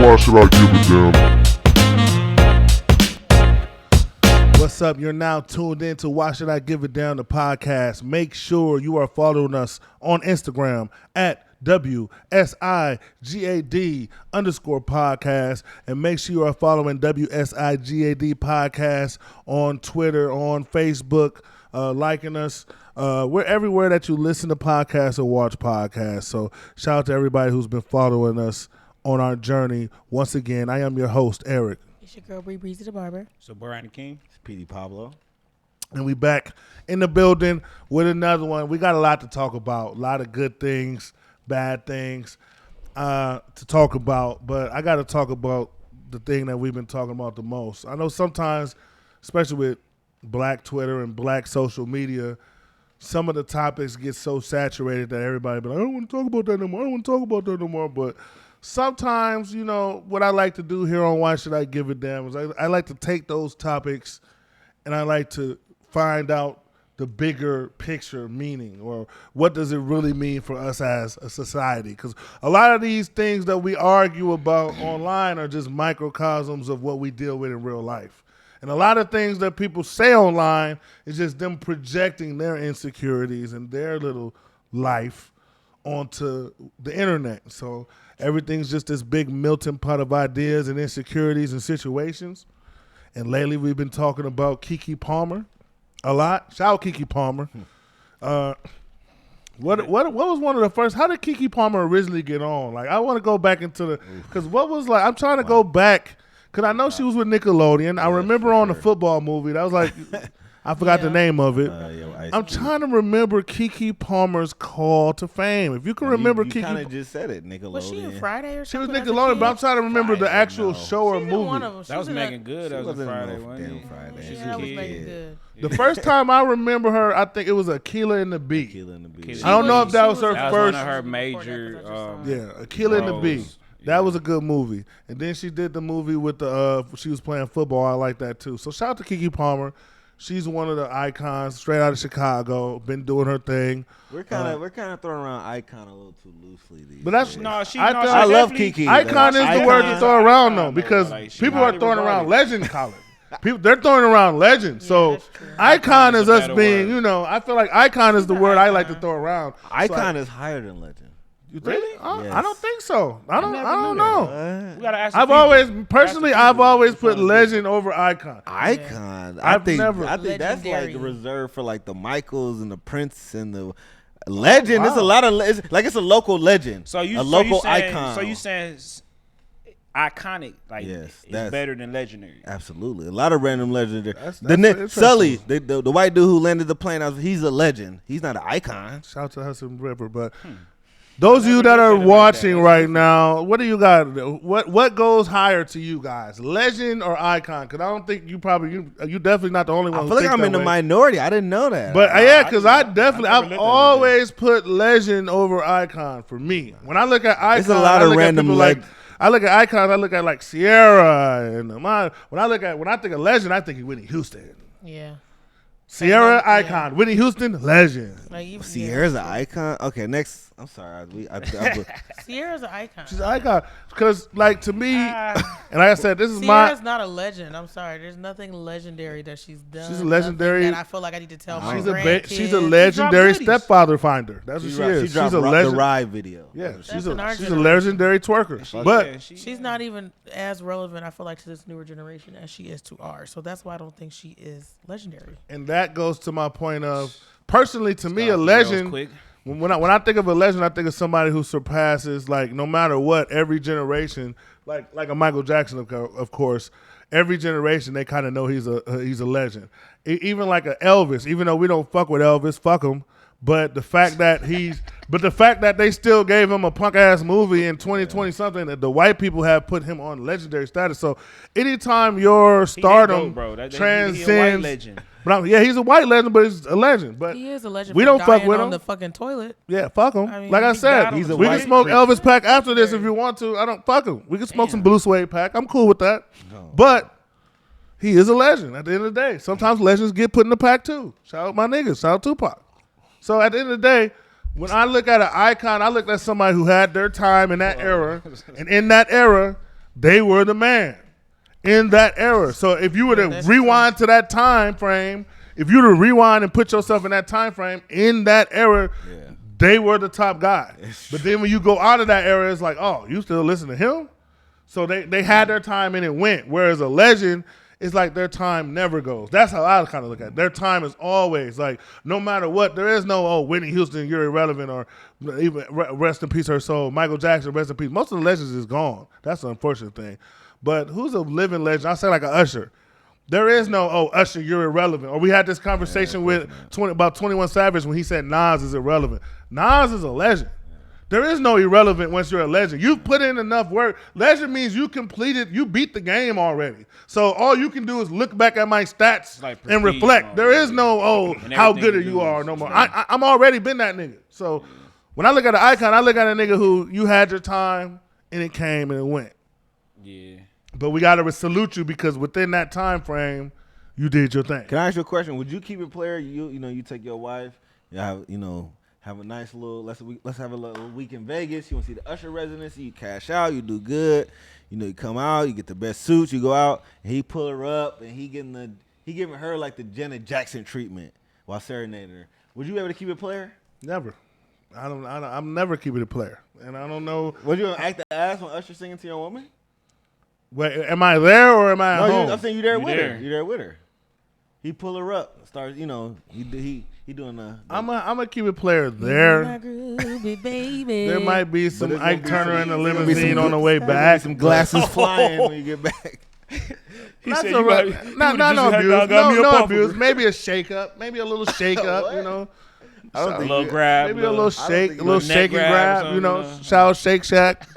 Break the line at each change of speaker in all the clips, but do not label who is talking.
Why should I give a damn?
What's up? You're now tuned in to Why Should I Give It Down, the podcast. Make sure you are following us on Instagram at WSIGAD_podcast. And make sure you are following WSIGAD podcast on Twitter, on Facebook, liking us. We're everywhere that you listen to podcasts or watch podcasts. So shout out to everybody who's been following us on our journey. Once again, I am your host, Eric.
It's your girl, Breezy the Barber.
So, Brian King.
It's PD Pablo.
And we back in the building with another one. We got a lot to talk about. A lot of good things, bad things to talk about. But I got to talk about the thing that we've been talking about the most. I know sometimes, especially with black Twitter and black social media, some of the topics get so saturated that everybody be like, I don't want to talk about that no more. I don't want to talk about that no more. But sometimes, you know, what I like to do here on Why Should I Give a Damn is I like to take those topics and I like to find out the bigger picture meaning, or what does it really mean for us as a society? Because a lot of these things that we argue about online are just microcosms of what we deal with in real life. And a lot of things that people say online is just them projecting their insecurities and their little life onto the internet. So everything's just this big melting pot of ideas and insecurities and situations. And lately we've been talking about Keke Palmer a lot. Shout out Keke Palmer. What was one of the first? How did Keke Palmer originally get on? Like, I want to go back into the, because what was like, I'm trying to go back. Because I know she was with Nickelodeon. I remember on the football movie. That was like, I forgot the name of it. I'm trying to remember Keke Palmer's call to fame. If you can remember
you
Keke.
kind of just said it, Nickelodeon.
Was she in Friday or
She was
something?
Nickelodeon, but I'm trying to remember the actual show or
She's in one
movie.
of them.
That was Megan Good. That was a Friday one.
Damn Friday.
Yeah, that was Megan Good.
The first time I remember her, I think it was Aquila and the Bee.
Aquila and the Bee.
I don't know if that was her
That was
first.
one of her major.
Yeah, Aquila and the Bee. That was a good movie. And then she did the movie with the she was playing football. I like that too. So shout out to Keke Palmer. She's one of the icons, straight out of Chicago. Been doing her thing.
We're kind of throwing around icon a little too loosely these
But that's
days.
I
love Keke.
Icon is the word to throw around though, because people are throwing around legend, Colin. They're throwing around legend. So icon is us being, you know, I feel like icon is the word I like to throw around.
Icon is higher than legend.
You think?
Really?
I don't think so. I don't know.
We gotta ask
I've always put legend over icon.
Icon.
I
I think that's
Legendary.
like reserved for like the Michaels and the Prince and the legend. It's a lot of it's a local legend.
So you
a local
saying,
icon.
So you saying iconic? Like,
Yes,
it's
that's-
better than legendary.
Absolutely, a lot of random legendary.
That's
Sully, the white dude who landed the plane, he's a legend. He's not an icon.
Shout out to Hudson River, but those of you that are watching right now, what do you got? What goes higher to you guys, legend or icon? Because I don't think you definitely not the only one.
I feel like I'm in the minority. I didn't know that.
But yeah, because I've always put legend over icon for me. When I look at icon,
It's a lot of random
I look at icons. I look at like Sierra and when I think of legend, I think of Whitney Houston.
Yeah.
Sierra, icon. Whitney Houston, legend.
Like,
Sierra's an icon. Okay, next. I'm sorry.
Sierra's an icon.
She's an icon. Because, like, to me, and like I said, this is
Sierra's not a legend. I'm sorry. There's nothing legendary that she's done.
She's a legendary.
That I feel like I need to tell my
She's
grandkids.
a legendary stepfather finder. That's what she is.
She dropped
she's a legend.
the Ride video.
Yeah, she's
in our
a
generation.
legendary twerker. But
She's not even as relevant, I feel like, to this newer generation as she is to ours. So that's why I don't think she is legendary.
and that goes to my point of, personally, to me, a legend. When I think of a legend, I think of somebody who surpasses, like, no matter what, every generation. Like a Michael Jackson, of course. Every generation, they kind of know he's a legend. Even like a Elvis, even though we don't fuck with Elvis, fuck him. But the fact that they still gave him a punk ass movie in 2020 something, that the white people have put him on legendary status. So anytime your stardom transcends,
legend.
He's a white legend, but he's a legend. But
he is a legend.
We don't fuck with him
on the fucking toilet.
Yeah, fuck him.
I mean,
like I said,
we
we can smoke Elvis pack after this if you want to. I don't fuck him. We can smoke some Blue Suede pack. I'm cool with that. No. But he is a legend at the end of the day. Sometimes legends get put in the pack too. Shout out my niggas. Shout out Tupac. So at the end of the day, when I look at an icon, I look at somebody who had their time in that era, and in that era, they were the man in that era. So if you were to rewind to that time frame, if you were to rewind and put yourself in that time frame in that era, they were the top guy. But then when you go out of that era, it's like, oh, you still listen to him? So they had their time and it went. Whereas a legend, it's like their time never goes. That's how I kind of look at it. Their time is always like, no matter what, there is no, oh, Whitney Houston, you're irrelevant, or even rest in peace her soul. Michael Jackson, rest in peace. Most of the legends is gone. That's the unfortunate thing. But who's a living legend? I say like an Usher. There is no, oh, Usher, you're irrelevant. Or we had this conversation with about 21 Savage when he said Nas is irrelevant. Nas is a legend. There is no irrelevant once you're a legend. You've put in enough work. Legend means you beat the game already. So all you can do is look back at my stats and reflect. There is no, oh, how good you are no more. I'm already been that nigga. So when I look at an icon, I look at a nigga who you had your time and it came and it went.
Yeah.
But we got to salute you because within that time frame, you did your thing.
Can I ask you a question? Would you keep a player? You take your wife, have a nice little let's have a little week in Vegas. You want to see the Usher residency? You cash out, you do good. You come out, you get the best suits. You go out, and he pull her up, and he giving her like the Janet Jackson treatment while serenading her. Would you be able to keep a player?
Never. I'm never keeping a player, and I don't know.
Would you act the ass when Usher singing to your woman?
Wait, am I there or am I at home?
I'm saying you there with her. You there with her. He pull her up. Starts, he doing the.
I'm gonna keep a player there.
Groovy, baby.
There might be some Ike Turner in the limousine on the way back.
Some glasses flying when you get back.
He
Not
said
so
you
much.
might-
No
you
abuse.
just got me a
No
puffer.
abuse. Maybe a shake up. Maybe a little shake up. You know.
I don't
A
think
little grab.
Maybe a little shake,
think
a little
neck
shake and
grab or
grab.
something,
You know,
you know.
shout Shake Shack.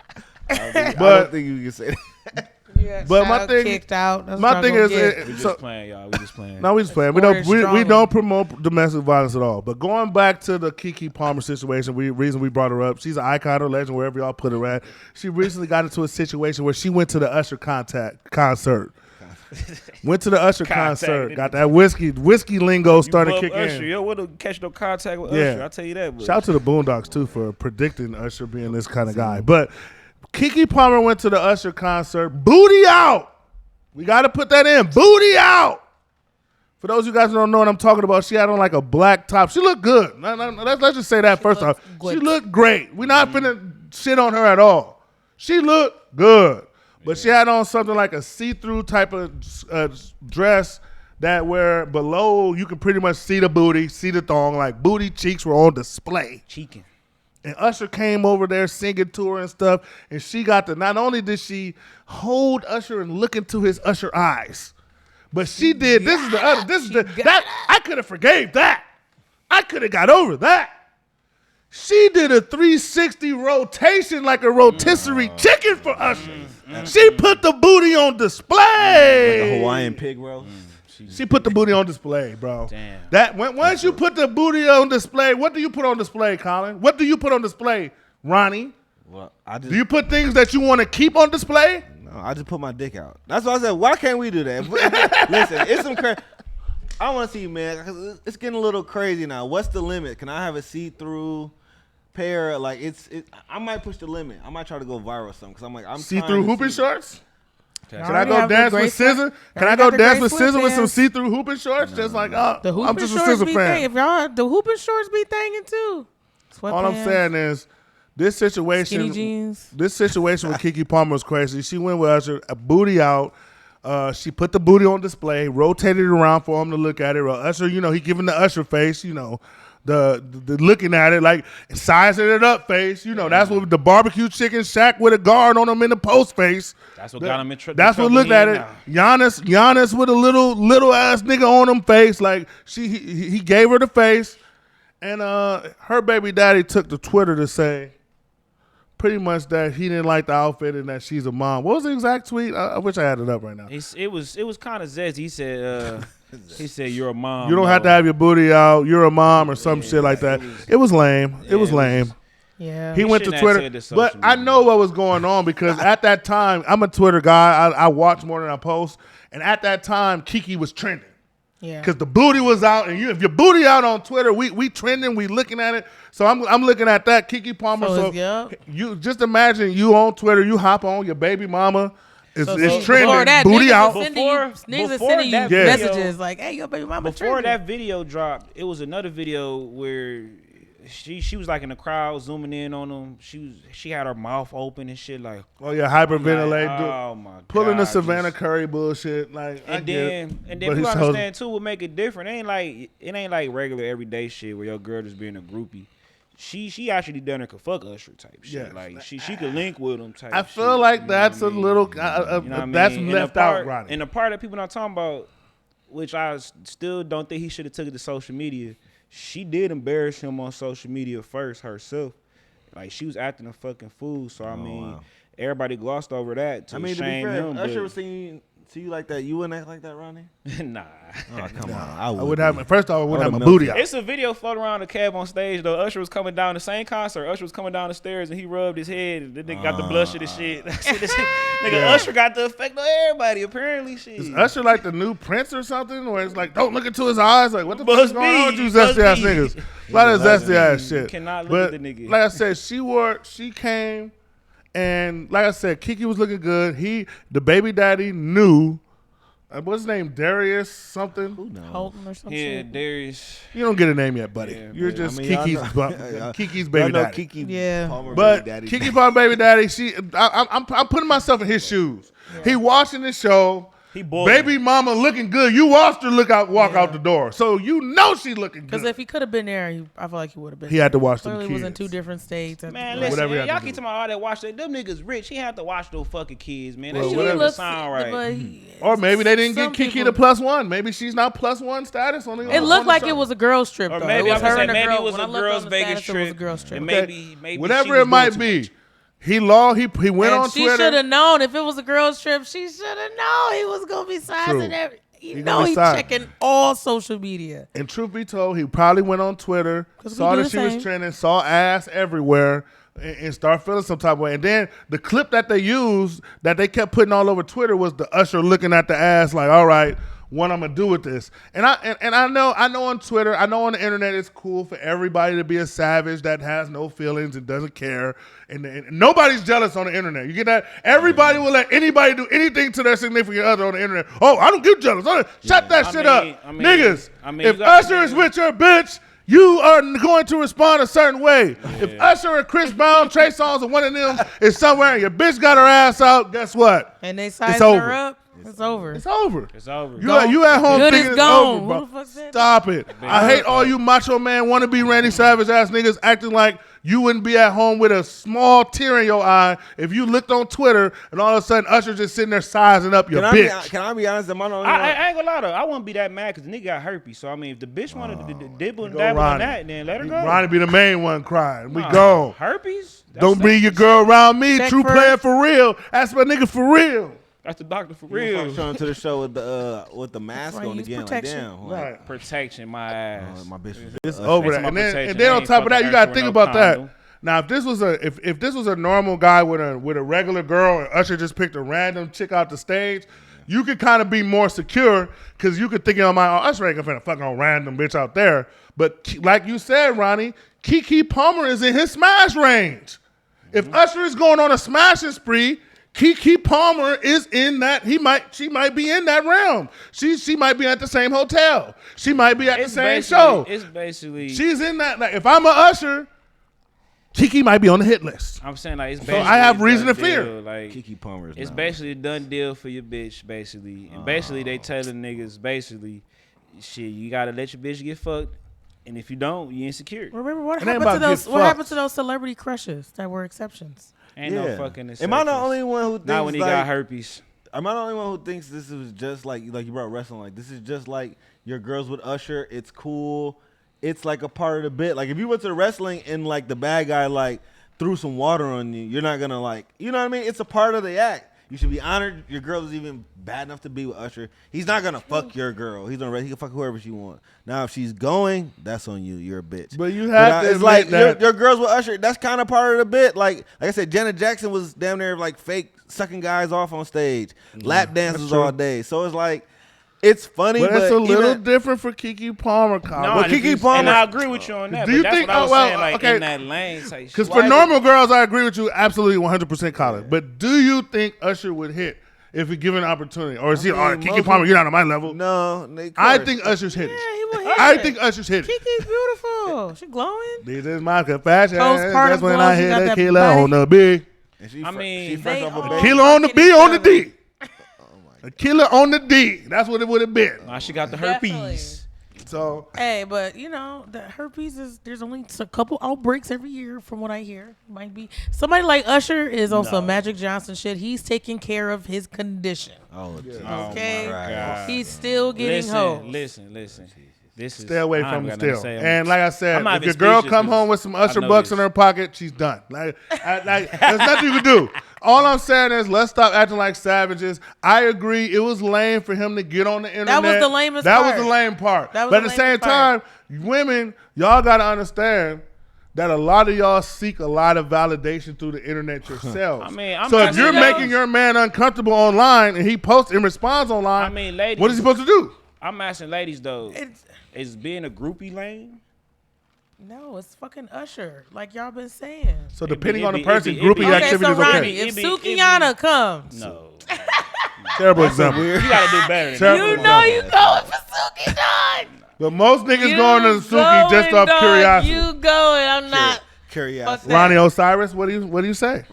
I
But-
don't think you can say that.
But my thing-
kicked out. That's
my
what
thing
I'm
is,
gonna get.
We
so
just playing, y'all. We just playing.
no, we just playing. We
Orange
don't we
strong.
don't promote domestic violence at all. But going back to the Keke Palmer situation, reason we brought her up, she's an icon or legend wherever y'all put her at. She recently got into a situation where she went to the Usher concert. Went to the Usher concert. Got that whiskey lingo started
You
kicking
Usher.
in.
Yo, what catch no contact with
Yeah.
Usher? I'll tell you that. But
Shout out to the Boondocks too for predicting Usher being this kind of guy. But Keke Palmer went to the Usher concert. Booty out. We got to put that in. Booty out. For those of you guys who don't know what I'm talking about, she had on like a black top. She looked good. Let's just say that first off.
good.
She looked great. We're not finna shit on her at all. She looked good. But she had on something like a see-through type of dress that where below you can pretty much see the booty, see the thong, like booty cheeks were on display.
cheeking.
And Usher came over there singing to her and stuff, and she got to, not only did she hold Usher and look into his Usher eyes, but she did, that, I could have forgave that. I could have got over that. She did a 360 rotation like a rotisserie chicken for Usher. She put the booty on display.
Like a Hawaiian pig roast.
She put the booty on display, bro.
Damn.
Once you put the booty on display, what do you put on display, Colin? What do you put on display, Ronnie?
Well,
Do you put things that you want to keep on display?
No, I just put my dick out. That's why I said, why can't we do that? Listen, it's some crazy. I want to see, man, 'cause it's getting a little crazy now. What's the limit? Can I have a see-through pair? Like I might push the limit. I might try to go viral or something because I'm trying
See-through
to
hooping
see-
shorts? Can I
Already
go
have the
dance
great
with Scissor?
sweat-
Can I
already
go
got the
dance
great
with Scissor with some
sweatpants.
see-through hooping shorts? Just like,
The
I'm
hooping
just a
shorts
Scissor
be
fan.
thing. If y'all, the hooping shorts be thangin' too.
All I'm
Sweatpants,
saying is, this situation,
skinny jeans.
this situation with Keke Palmer was crazy. She went with Usher, a booty out. She put the booty on display, rotated it around for him to look at it. Usher, he giving the Usher face, the looking at it like sizing it up face. That's what the barbecue chicken shack with a guard on him in the post face.
That's what got him in trouble.
That's what looked at it. Giannis with a little ass nigga on him face. Like he gave her the face, and her baby daddy took to Twitter to say pretty much that he didn't like the outfit and that she's a mom. What was the exact tweet? I wish I had it up right now.
It was kind of zesty. He said you're a mom.
You don't have to have your booty out. You're a mom or some shit like that. It was lame. It was lame.
Yeah.
He went to
shouldn't have
Twitter,
said this
but
social
I
media.
know what was going on because at that time, I'm a Twitter guy. I watch more than I post, and at that time, Keke was trending.
Yeah.
Because the booty was out, and if your booty out on Twitter, we trending, we looking at it. So I'm looking at that Keke Palmer. So you just imagine you on Twitter, you hop on your baby mama. It's trending,
that,
booty out.
Niggas are sending you messages like, "Hey, your baby mama."
Before that video dropped, it was another video where she was like in the crowd zooming in on them. She had her mouth open and shit like.
Oh yeah, hyperventilate.
Like, oh my god.
Pulling the Savannah Curry bullshit. Like
and then people understand too what make it different. It ain't like regular everyday shit where your girl just being a groupie. She actually done her could fuck Usher type shit.
Yes.
Like she could link with him type.
I feel like that's a little that's left out, Ronnie.
And the part that people not talking about, which I still don't think he should have took it to social media. She did embarrass him on social media first herself. Like she was acting a fucking fool. So everybody glossed over that to shame
to be fair,
him.
Usher was see you like that. You wouldn't act like that, Ronnie?
Nah.
Oh, come on.
I would have. First off, I wouldn't have my booty out.
It's a video floating around the cab on stage though. Usher was coming down the same concert. Usher was coming down the stairs and he rubbed his head. And the nigga got the blush of the shit. Nigga, Usher got the effect on everybody. Apparently, shit.
Is Usher like the new Prince or something? Where it's like, don't look into his eyes. Like, what the fuck is going on with you zesty ass niggas? A lot of zesty ass shit.
Cannot look at the nigga.
Like I said, she came, and like I said, Keke was looking good. The baby daddy knew. What's his name? Darius something?
Holton or something.
Yeah, Darius.
You don't get a name yet, buddy.
Yeah,
You're just Keke's baby daddy.
Keke Palmer
But
baby daddy.
Keke Palmer baby daddy, I'm putting myself in his shoes. Yeah. He watching the show.
He bored.
Baby mama looking good. You watched her walk out the door. So you know she looking good.
Because if he could have been there, I feel like he would have been.
He had to watch them
Clearly
kids.
was in two different states.
Man, listen, man, y'all keep talking about all that watch that. Them niggas rich. He had to watch those fucking kids, man. That shit doesn't sound right.
Or maybe they didn't get Keke to +1. Maybe she's not +1 status on the.
It looked like it was a girls trip.
Or
though.
maybe
it was her and a
maybe
girl.
it was a girls Vegas trip.
It was a girls trip.
And maybe
whatever it might be. He went on Twitter.
She should have known if it was a girls trip. She should have known he was gonna be sizing every. You know he's checking all social media.
And truth be told, he probably went on Twitter, saw that she was trending, saw ass everywhere, and start feeling some type of way. And then the clip that they used, that they kept putting all over Twitter, was the Usher looking at the ass like, all right, what I'm gonna do with this. And I know on Twitter, I know on the internet, it's cool for everybody to be a savage that has no feelings and doesn't care. And nobody's jealous on the internet. You get that? Everybody will let anybody do anything to their significant other on the internet. Oh, I don't get jealous. Shut that shit up. Niggas, if Usher is with your bitch, you are going to respond a certain way. Yeah. If Usher and Chris Brown, Trey Songz, or one of them is somewhere and your bitch got her ass out, guess what?
And they sizing her up. It's over.
It's over.
It's over.
You at home
Good
thinking
is
it's
gone.
over, bro.
Who the fuck said
Stop it. I hate all you macho man wannabe Randy Savage ass niggas acting like you wouldn't be at home with a small tear in your eye if you looked on Twitter and all of a sudden Usher just sitting there sizing up your bitch.
Can I be honest?
I ain't gonna lie though. I wouldn't be that mad because the nigga got herpes. So I mean, if the bitch wanted to dibble and dabble on that, then let her go.
Ronnie be the main one crying. We gone.
Herpes?
Don't bring your girl around me. True player for real. That's my nigga for real.
That's the doctor for real.
Showing to the show with the mask on again.
Protection.
Like, damn.
Protection, my ass.
My bitch was
it's over that. And then on top of that, you gotta think about that. Now, if this was a normal guy with a regular girl and Usher just picked a random chick out the stage, you could kind of be more secure because you could think in my mind, Usher ain't gonna fuck on random bitch out there. But like you said, Ronnie, Keke Palmer is in his smash range. If Usher is going on a smashing spree, Keke Palmer is in that. She might be in that realm. She might be at the same hotel. She might be at the same show.
It's basically
she's in that. Like if I'm a Usher, Keke might be on the hit list.
I'm saying like it's
so
basically
I have reason to
deal.
fear.
Like
Keke Palmer.
It's basically a done deal for your bitch, basically. And basically they telling niggas basically, shit, you gotta let your bitch get fucked. And if you don't, you insecure.
Remember what happened to those celebrity crushes that were exceptions?
Ain't no fucking exceptions.
Am I the only one who thinks
not when he got herpes?
Am I the only one who thinks this is just like you brought wrestling? Like this is just like your girls with Usher. It's cool. It's like a part of the bit. Like if you went to the wrestling and like the bad guy like threw some water on you, you're not gonna like, you know what I mean? It's a part of the act. You should be honored. Your girl is even bad enough to be with Usher. He's not gonna fuck your girl. He can fuck whoever she wants. Now if she's going, that's on you. You're a bitch.
But you have to.
It's like your girls with Usher. That's kind of part of the bit. Like I said, Janet Jackson was damn near like fake sucking guys off on stage, lap dances all day. So it's like It's funny,
But
but
it's a little
even,
different for Keke Palmer, Colin.
No,
Well,
and
Keke
and
Palmer.
I agree with you on that.
Do
but
you
that's
think?
what I was
well,
saying, like
okay.
in that lane type shit.
Because for normal girls, I agree with you absolutely 100%, Colin. But do you think Usher would hit if he given an opportunity, or is he?
I mean,
Keke
most
Palmer, you're not on my level.
No,
I think Usher's hit
Yeah,
it.
he will hit
I
it.
think Usher's hit it.
Kiki's beautiful. She glowing.
This is my confession.
Postpartum
That's when
glow,
I
she
hit
got
that
that
killer
body.
on the B.
I mean,
she fresh
they
off a
all-
baby.
Killer on the
fucking
B on the
each
D. A killer on the D. That's what it would have been.
nah, she got the
Definitely.
herpes.
So
Hey, but you know, the herpes there's only a couple outbreaks every year from what I hear. Might be somebody like Usher is on some Magic Johnson shit. He's taking care of his condition.
Oh,
Okay,
my God.
he's still getting hoes.
Listen. This is
stay away
I'm
from him
not gonna
still.
say
And like I said,
I'm not
if your
even
girl
speechless
come
'cause
home with some Usher
I know
bucks
this.
in her pocket, she's done. Like there's nothing you can do. All I'm saying is let's stop acting like savages. I agree. It was lame for him to get on the internet.
was the lamest
That
part.
was the lame part.
That was
But at
the
the same
lamest part.
time, women, y'all got to understand that a lot of y'all seek a lot of validation through the internet yourselves.
I mean, I'm
so if
not-
you're
You know-
making your man uncomfortable online and he posts and responds online,
I mean, ladies,
what is he supposed to do?
I'm asking ladies though,
It's,
is being a groupie lame?
no, it's fucking Usher, like y'all been saying.
So depending
it
on the
be-
person,
it be-
groupie
it be-
Okay,
activity
so
is
Ronnie,
okay.
if
It be- it be-
Sukiana comes,
No.
Terrible example.
You gotta do better than
Terrible
that.
you know you going for Suki, dog.
But most niggas
You
going to the Suki just
going,
off
dog.
curiosity.
You going? I'm not.
Curiosity.
that.
Ronnie Osiris, what do you say?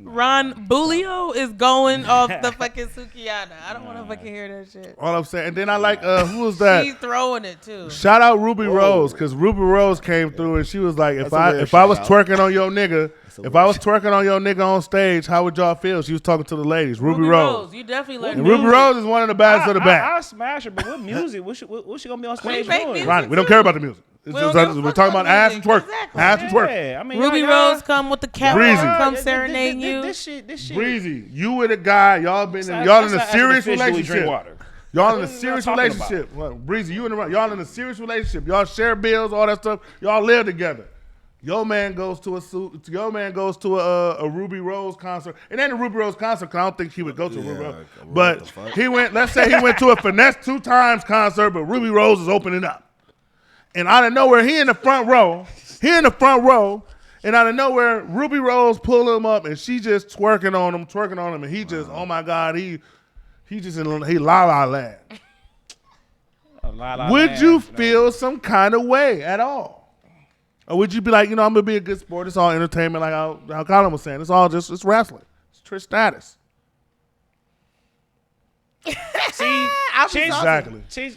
Ron Bulio is going off the fucking Sukiana. I don't want to fucking hear that shit.
All I'm saying. And then I like who was that?
She's throwing it too.
Shout out Ruby Rose, because Ruby Rose came through and she was like, if
That's a weird
I was
shout out.
twerking on your nigga, if I was twerking on your nigga on stage, how would y'all feel? She was talking to the ladies. Ruby Rose.
You definitely
And
learned.
Ruby Rose is one of the baddest of the back.
I'll smash her, but what music? What she gonna be on stage
make
doing?
music?
Ronnie, we don't care about the music. It's
We don't
just,
give a
we're
fuck
talking
about
about ass and
music.
twerk.
Exactly.
Ass and twerk.
Yeah, I mean,
Ruby
y'all-
Rose come with the catwalk,
Breezy.
come
This-
serenading you.
This shit.
Breezy, you with a guy, y'all in
That's
a
not
serious
official, we drink
relationship.
water.
Y'all in a
What are y'all
serious
talking
relationship. Well, Breezy, you in a y'all in a serious relationship. Y'all share bills, all that stuff. Y'all live together. Your man goes to a Ruby Rose concert. It ain't a Ruby Rose concert because I don't think he would go to a Ruby Rose.
what the
But
fuck?
he went. Let's say he went to a Finesse 2 Times concert, but Ruby Rose is opening up. And out of nowhere, he in the front row. And out of nowhere, Ruby Rose pull him up, and she just twerking on him, and he just, oh my God, he just in la la land. Would you feel some kind of way at all? Or would you be like, I'm going to be a good sport. It's all entertainment, like how Colin was saying. It's all it's wrestling. It's Trish status.
See,
I'll be
Chase,
Exactly.
Chase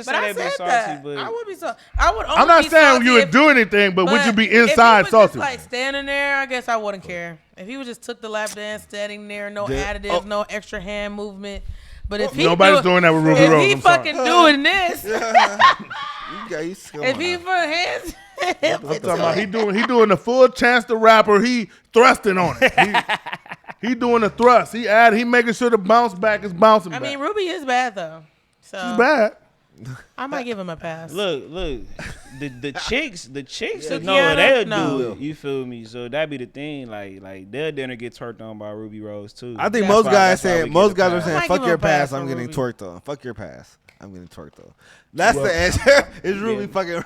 But I
said that
said
be
that.
salty, but
I would be so. I would. Only
I'm not
be
saying
salty
you would
if-
do anything, but would you be
if he
inside
was
salty?
Just like standing there, I guess I wouldn't care. If he was just took the lap dance, standing there, no
Did-
additives, no extra hand movement. But if he
Nobody's doing that with Ruby
if
Rose,
he
I'm sorry.
fucking doing this, if he put hands,
I'm talking about he doing the full Chance the Rapper. He thrusting on it. He doing the thrust. He making sure the bounce back is bouncing
I
back.
mean, Ruby is bad though. So
She's bad.
I might give him a pass.
look, the chicks that know
Sukiana?
what they'll
No.
do. You feel me? So that be the thing. Like their dinner get twerked on by Ruby Rose too.
I think
That's
most
why-
guys
that's why we
saying
get
most
a
guys are
pass.
saying
I might
fuck
give
your
him a pass
pass.
for
I'm getting
Ruby.
twerked on. Fuck your pass. I'm getting twerked on. That's the answer. It's Ruby fucking.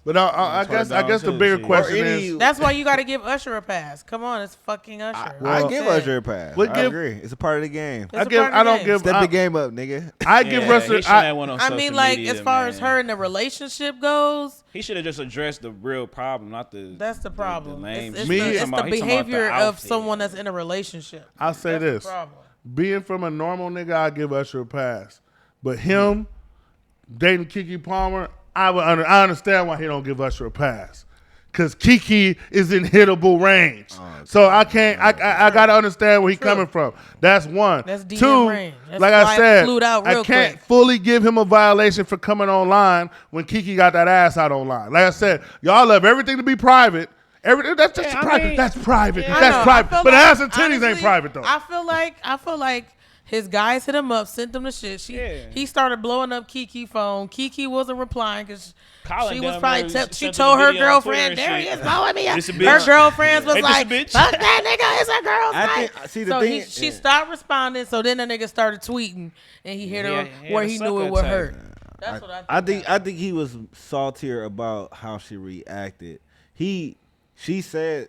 But I guess the
too,
bigger
shit.
question
Or any-
is,
That's why you got to give Usher a pass. Come on, it's fucking Usher.
I give
Okay.
Usher a pass.
What
I
give-
agree. It's a part of the game.
It's a part of the
I don't
game.
give
Step the game up, nigga.
I give
Yeah,
Russell.
he shouldn't have went on
I
social
mean, like
media,
as far as
man.
her in the relationship goes,
He should have just addressed the real problem, not the.
that's the problem.
lame
It's,
Me-
the, it's
He's
the
talking about
behavior
the
of
outfit.
someone that's in a relationship.
I'll say
That's
this:
the problem.
being from a normal nigga, I give Usher a pass. But him dating Keke Palmer, I understand why he don't give Usher a pass. Cause Keke is in hittable range, so I can't. I gotta understand where he's coming from. That's one.
That's DM
Two,
range. That's
like
why
I
it
said,
flew out
I
real
can't
quick.
fully give him a violation for coming online when Keke got that ass out online. Like I said, y'all love everything to be private. Everything that's just
Yeah, I
private.
mean-
that's private.
Yeah.
I
That's
know, I
private.
feel
But
like-
ass and titties ain't
honestly,
private though.
I feel like His guys hit him up, sent him the shit. He started blowing up Kiki phone. Kiki wasn't replying because she was probably she told her girlfriend, there he is blowing me up. Her girlfriends was like, fuck that nigga, it's a girl's night. She stopped responding, so then the nigga started tweeting, and he hit her where he knew it would hurt. That's what I think.
I think he was saltier about how she reacted. She said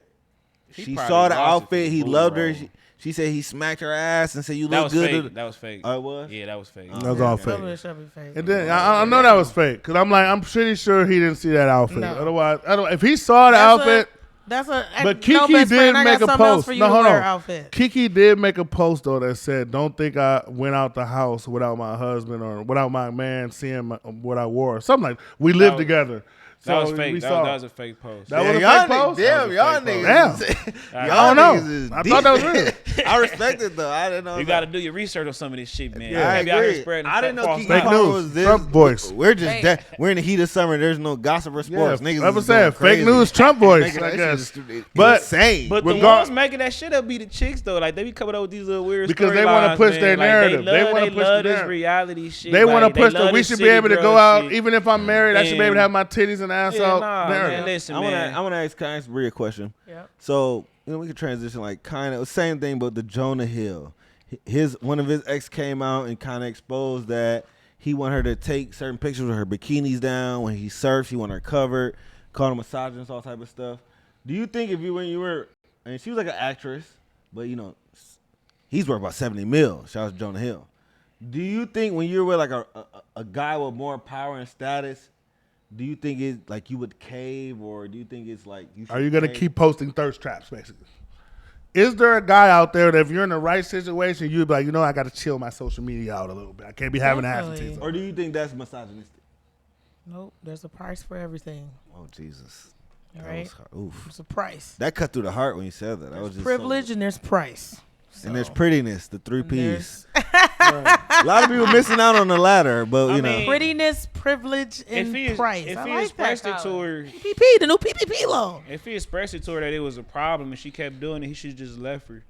she saw the outfit, he loved her. She said he smacked her ass and said you look good.
That was fake.
Oh, it was?
Yeah, that was fake.
That was all fake.
fake.
And then I know that was fake because I'm pretty sure he didn't see that outfit. No. Otherwise, if he saw the outfit. But Kiki did make a post. No, hold on. Kiki did make a post though that said, "Don't think I went out the house without my husband or without my man seeing what I wore." Something like we lived together.
That was fake. That was a fake post.
That was a fake post?
Damn, y'all niggas.
I don't know. I thought that was real.
I respect it though. I didn't know.
You got to do your research on some of this shit, man.
Yeah, I agree. I didn't know
fake news was this. Trump voice.
We're just we're in the heat of summer. There's no gossip or sports. Niggas.
I was saying fake news, Trump voice. I guess. But
insane.
But the ones making that shit up be the chicks though. Like they be coming up with these little weird
because they want to push their narrative.
They want to push this reality shit.
They want to push that we should be able to go out even if I'm married. I should be able to have my titties and ass out.
Man, listen,
I want to ask Brie a question.
Yeah.
So we can transition like kind of same thing, but the Jonah Hill, one of his ex came out and kind of exposed that he wanted her to take certain pictures with her bikinis down when he surfs. He wanted her covered, called him misogynist, all type of stuff. Do you think when you were, and she was like an actress, but he's worth about 70 mil. Shout out to Jonah Hill. Do you think when you're with like a guy with more power and status? Do you think it's like you would cave, or do you think it's like you should
Are you going to keep posting thirst traps, basically? Is there a guy out there that if you're in the right situation, you'd be like, I got to chill my social media out a little bit. I can't be having ass and tits.
Or do you think that's misogynistic?
Nope, there's a price for everything.
Oh, Jesus.
All right?
Oof.
There's a price.
That cut through the heart when you said that.
There's privilege and there's price.
And there's prettiness, the 3 P's. A lot of people missing out on the latter, but you know.
Prettiness, privilege, and price.
If he expressed it to her,
PPP, the new PPP loan.
If he expressed it to her that it was a problem and she kept doing it, he should just left her.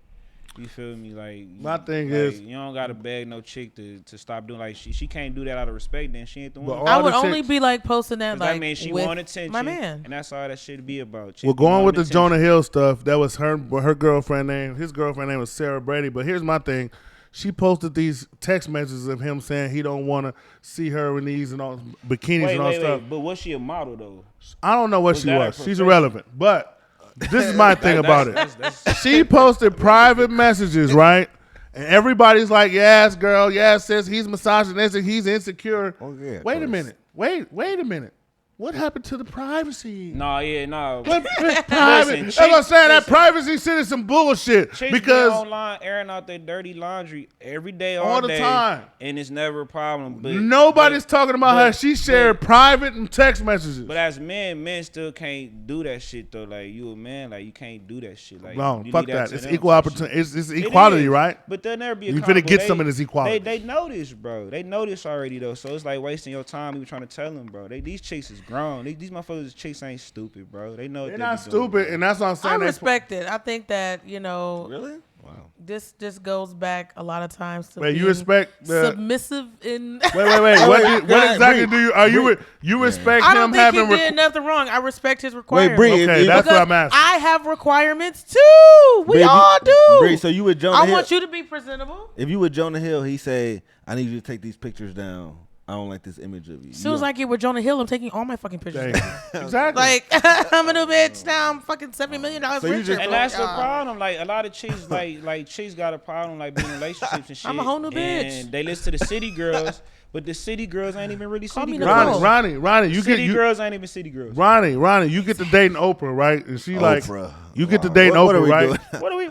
You feel me? Like
my thing is,
you don't gotta beg no chick to stop doing like she can't do that out of respect. Then she ain't the one.
I would only be like posting that like
that means she want attention,
my man,
and that's all that shit be about.
Well, going with the Jonah Hill stuff, that was her girlfriend name. His girlfriend name was Sarah Brady. But here's my thing. She posted these text messages of him saying he don't want to see her in these and all bikinis and all stuff.
But was she a model though?
I don't know what she was. She's irrelevant. But this is my thing about it. She posted private messages, right? And everybody's like, yes, girl, yes, sis, he's misogynistic, he's insecure.
Oh, yeah,
wait a minute. Wait a minute. What happened to the privacy?
No.
What private? That's what I'm saying. That privacy shit is some bullshit. Because
online airing out their dirty laundry every day,
all the time,
and it's never a problem. But
nobody's talking about her. She shared private and text messages.
But as men still can't do that shit though. Like you a man, like you can't do that shit. Like
no, fuck that. It's equal opportunity. It's equality, right?
But there'll never be.
You finna get some of this equality.
They know this, bro. They know this already though. So it's like wasting your time. We were trying to tell them, bro. These chicks is grown. These motherfuckers, chicks ain't stupid, bro. They know
they're not stupid, and that's what I'm saying.
I respect it. I think that
really. Wow.
This just goes back a lot of times to
you respect
submissive in.
Wait. What exactly do you? Are you respect him having?
I don't think he did nothing wrong. I respect his requirements.
Wait, Bree,
okay, that's what I'm asking.
I have requirements too. We all do.
Bree, so you with Jonah Hill?
I want you to be presentable.
If you with Jonah Hill, he say, "I need you to take these pictures down. I don't like this image of you."
As soon as I get with Jonah Hill, I'm taking all my fucking pictures.
Exactly.
Like I'm a new bitch now. I'm fucking $70 million richer.
And that's the problem. Like a lot of chicks, like chicks got a problem like being in relationships and shit.
I'm a whole new bitch.
And they listen to the city girls, but the city girls ain't even really city girls.
Ronnie,
girls ain't even city girls.
Ronnie, you get to dating Oprah, right? And she
Oprah.
You get to dating Oprah, right?
What are we?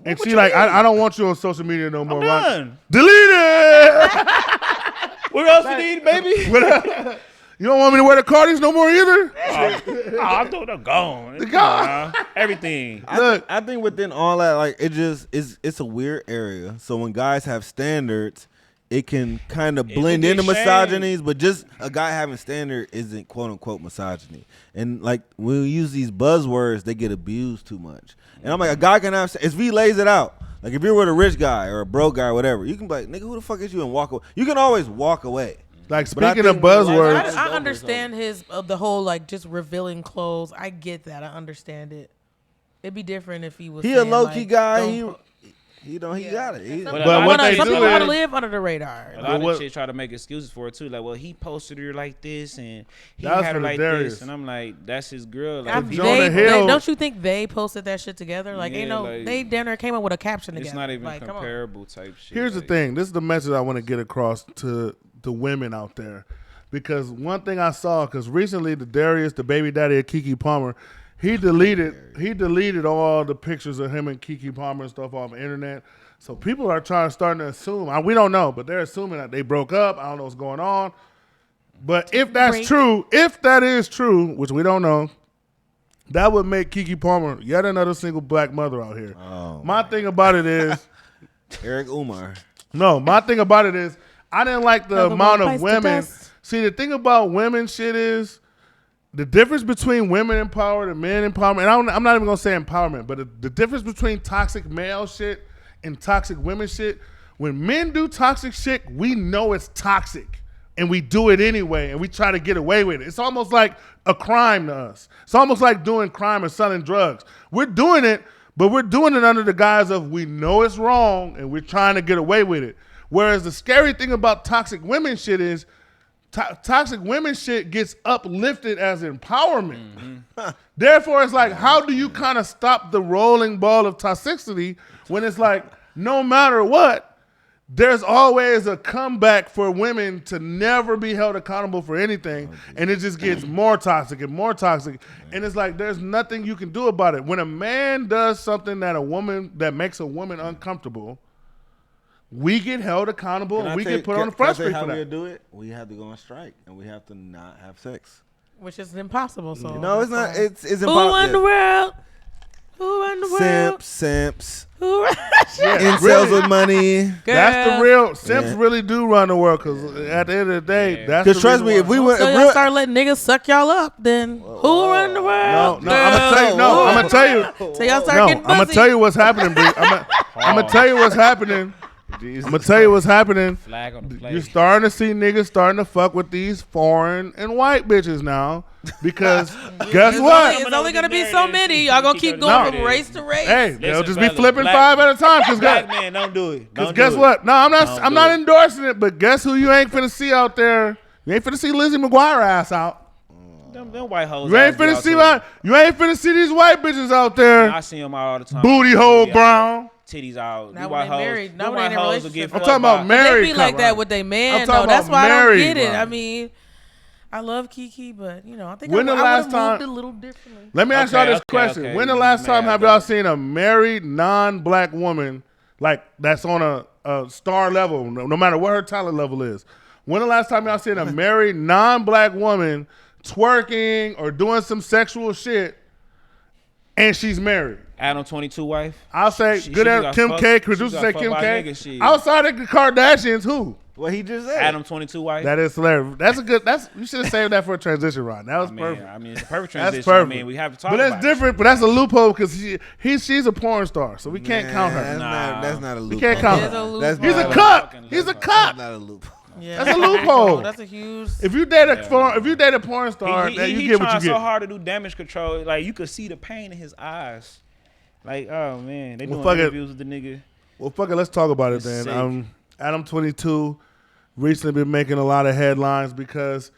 And she like, I don't want you on social media no more.
I'm done.
Delete it.
What else you need, baby?
You don't want me to wear the Cardis no more either?
I'm doing the gone. They're gone. Everything.
I think within all that, like it's a weird area. So when guys have standards, it can kind of blend into misogyny, but just a guy having standard isn't quote unquote misogyny. And like when we use these buzzwords, they get abused too much. And I'm like, a guy can have if he lays it out. Like if you're with a rich guy or a broke guy or whatever, you can be like, nigga, who the fuck is you, and walk away. You can always walk away.
Like speaking of buzzwords,
I understand the whole like just revealing clothes. I get that. I understand it. It'd be different if he was.
He a low key guy. He got it.
But what they
some
do
people want to
is
live under the radar.
A lot of shit try to make excuses for it too. Like, well, he posted her like this and he had her like this, and I'm like, that's his girl. Like,
don't you think they posted that shit together? Like, they damn near came up with a caption together.
It's not even comparable type shit.
Here's the thing. This is the message I want to get across to the women out there, because one thing I saw, because recently the baby daddy of Keke Palmer, he deleted all the pictures of him and Keke Palmer and stuff off the internet. So people are starting to assume. We don't know, but they're assuming that they broke up. I don't know what's going on. But if that's true, if that is true, which we don't know, that would make Keke Palmer yet another single black mother out here.
Oh,
my thing about it is
Eric Umar.
No, my thing about it is I didn't like the amount of women. See, the thing about women shit is the difference between women empowered and men empowerment. And I'm not even going to say empowerment, but the difference between toxic male shit and toxic women shit. When men do toxic shit, we know it's toxic. And we do it anyway, and we try to get away with it. It's almost like a crime to us. It's almost like doing crime and selling drugs. We're doing it, but we're doing it under the guise of we know it's wrong, and we're trying to get away with it. Whereas the scary thing about toxic women shit is toxic women shit gets uplifted as empowerment. Mm-hmm. Therefore, it's like, how do you kind of stop the rolling ball of toxicity when it's like, no matter what, there's always a comeback for women to never be held accountable for anything, and it just gets more toxic and more toxic, and it's like there's nothing you can do about it. When a man does something that makes a woman uncomfortable, we get held accountable and we get put on the front street for that.
How we do it? We have to go on strike and we have to not have sex,
which is impossible. So
no, it's not. It's impossible.
Who in the world? Who in the world?
Simps.
Who?
Incels with money.
Girl.
That's the real. Simps really do run the world, because at the end of the day, that's
because trust me, if we went,
so y'all start letting niggas suck y'all up, then who run the world?
No, I'm gonna tell you.
So y'all start getting
I'm gonna tell you what's happening, B. I'm gonna tell you what's happening.
Jesus.
I'm gonna tell you what's happening.
Flag on the plate.
You're starting to see niggas starting to fuck with these foreign and white bitches now, because guess what?
It's only gonna be so many. Y'all gonna keep going from race to race.
Hey, they'll just be flipping 5 at a time. Cause
black man, don't do it.
Because guess what? No, I'm not endorsing it. But guess who you ain't finna see out there? You ain't finna see Lizzie McGuire ass out.
Them white hoes.
You ain't finna see these white bitches out there.
I see them all the time.
Booty hole brown.
Titties out.
Now when they married, now when they in a relationship.
I'm talking about married.
They be like that with their man, though. That's why I don't get it. I mean, I love Keke, but I think
when
I
the last time
moved a little differently.
Let me ask y'all this question: when the last time have y'all seen a married non-black woman like that's on a star level, no matter what her talent level is? When the last time y'all seen a married non-black woman twerking or doing some sexual shit, and she's married?
Adam 22 wife.
I'll say good at Kim K. Producer say Kim K. Outside of the Kardashians, who?
What he just said.
Adam 22 wife.
That is hilarious. You should have saved that for a transition run. That was perfect.
I mean, it's a perfect transition.
That's perfect.
I mean, we have to talk about it.
But that's different. But that's a loophole because she's a porn star, so we can't count her.
That's not a loophole.
We can't count her.
He's
a cuck. He's a cuck.
That's not a loophole.
Yeah,
that's a loophole.
That's a huge.
If you date a porn star, you get what you get. He
trying so hard to do damage control. Like you could see the pain in his eyes. Like, oh man, they doing interviews with the nigga.
Well, fuck it, let's talk about it then. Adam 22 recently been making a lot of headlines because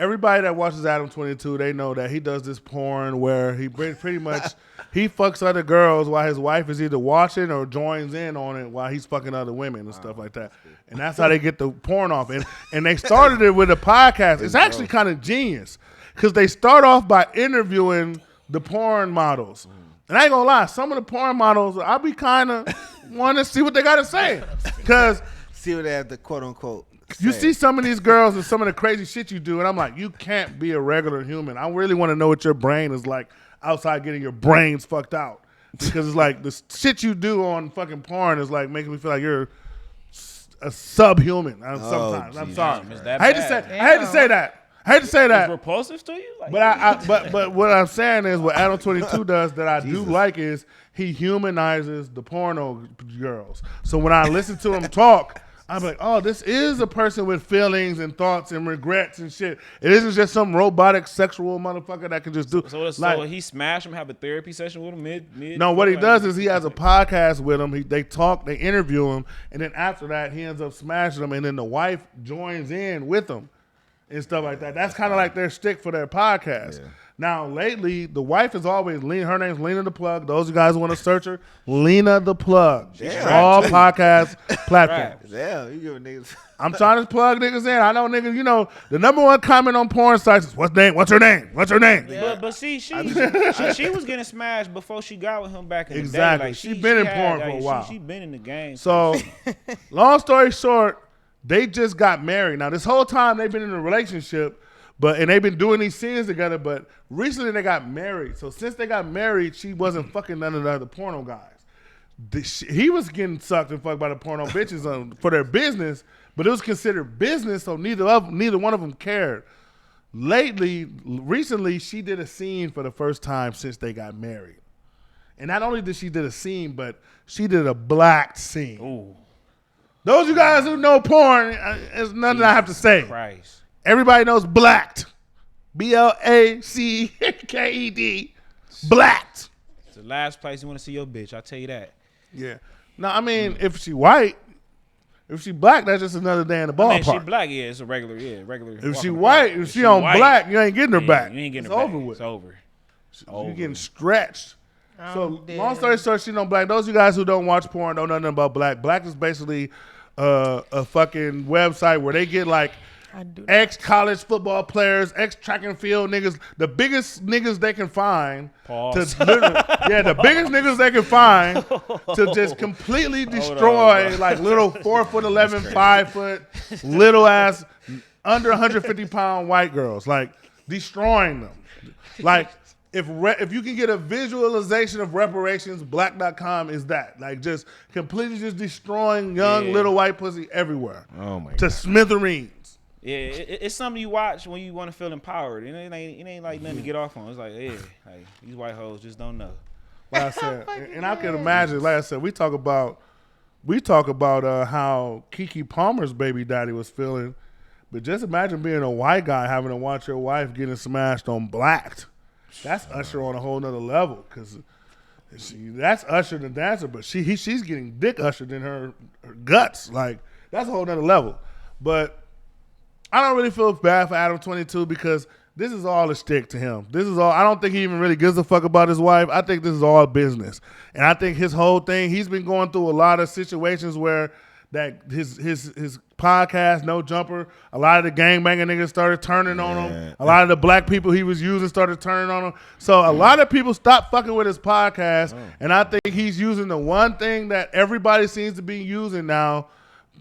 everybody that watches Adam 22, they know that he does this porn where he pretty much he fucks other girls while his wife is either watching or joins in on it while he's fucking other women and stuff like that. And that's how they get the porn off. And they started it with a podcast. It's actually kind of genius because they start off by interviewing the porn models. And I ain't gonna lie, some of the porn models, I be kind of want to see what they got to say. Because
see what they have to quote unquote say.
You see some of these girls and some of the crazy shit you do, and I'm like, you can't be a regular human. I really want to know what your brain is like outside getting your brains fucked out. Because it's like the shit you do on fucking porn is like making me feel like you're a subhuman. Sometimes. I'm sorry. I hate to say that. I hate to say that.
It's repulsive to you? Like,
But what I'm saying is what Adam 22 does that I do like is he humanizes the porno girls. So when I listen to him talk, I'm like, oh, this is a person with feelings and thoughts and regrets and shit. It isn't just some robotic sexual motherfucker that can just do.
So he smash him, have a therapy session with him mid.
No, what he does is he has a podcast with him. They talk, they interview him, and then after that, he ends up smashing him, and then the wife joins in with him and stuff like that. That's kind of like their shtick for their podcast. Yeah. Now, lately, the wife is always Lena. Her name's Lena the Plug. Those guys who want to search her, Lena the Plug. All podcast platforms.
Yeah, you giving niggas.
I'm trying to plug niggas in. I know niggas. You know the number one comment on porn sites is what's her name? What's her name?
Yeah. But see, she was getting smashed before she got with him back in the day. Like,
she been in porn for a while.
She been in the game.
So, long story short, they just got married. Now, this whole time they've been in a relationship. And they've been doing these scenes together, but recently they got married. So since they got married, she wasn't fucking none of the other porno guys. He was getting sucked and fucked by the porno bitches for their business, but it was considered business, so neither one of them cared. Recently, she did a scene for the first time since they got married. And not only did she did a scene, but she did a blacked scene.
Ooh.
Those of you guys who know porn, there's nothing I have to say.
Christ.
Everybody knows blacked. BLACKED. Blacked.
It's the last place you want to see your bitch. I'll tell you that.
Yeah. No, I mean, if she white, if she black, that's just another day in the ballpark.
If she black, yeah, it's a regular.
If she white, if she on white, black, you ain't getting her back.
You ain't getting
her
back.
Over with.
It's over.
You're getting stretched. So, long story short, she don't black. Those of you guys who don't watch porn don't know nothing about black. Black is basically a fucking website where they get like ex-college football players, ex-track and field niggas, the biggest niggas they can find. The biggest niggas they can find to just completely destroy like little 4'11", 5 foot, little ass, under 150 pound white girls, like destroying them. Like if you can get a visualization of reparations, black.com is that. Like just completely just destroying young little white pussy everywhere.
Oh my God.
To smithereens.
Yeah, it's something you watch when you want to feel empowered. It ain't like nothing to get off on. It's like, like these white hoes just don't know.
Like I said, and I can imagine. Like I said, we talk about how Keke Palmer's baby daddy was feeling, but just imagine being a white guy having to watch your wife getting smashed on blacked. That's Usher on a whole nother level because that's Usher the dancer, but she's getting dick ushered in her guts. Like that's a whole nother level, but. I don't really feel bad for Adam 22 because this is all a stick to him. This is all. I don't think he even really gives a fuck about his wife. I think this is all business, and I think his whole thing. He's been going through a lot of situations where that his podcast, No Jumper. A lot of the gangbanging niggas started turning on him. A lot of the black people he was using started turning on him. So a lot of people stopped fucking with his podcast, and I think he's using the one thing that everybody seems to be using now.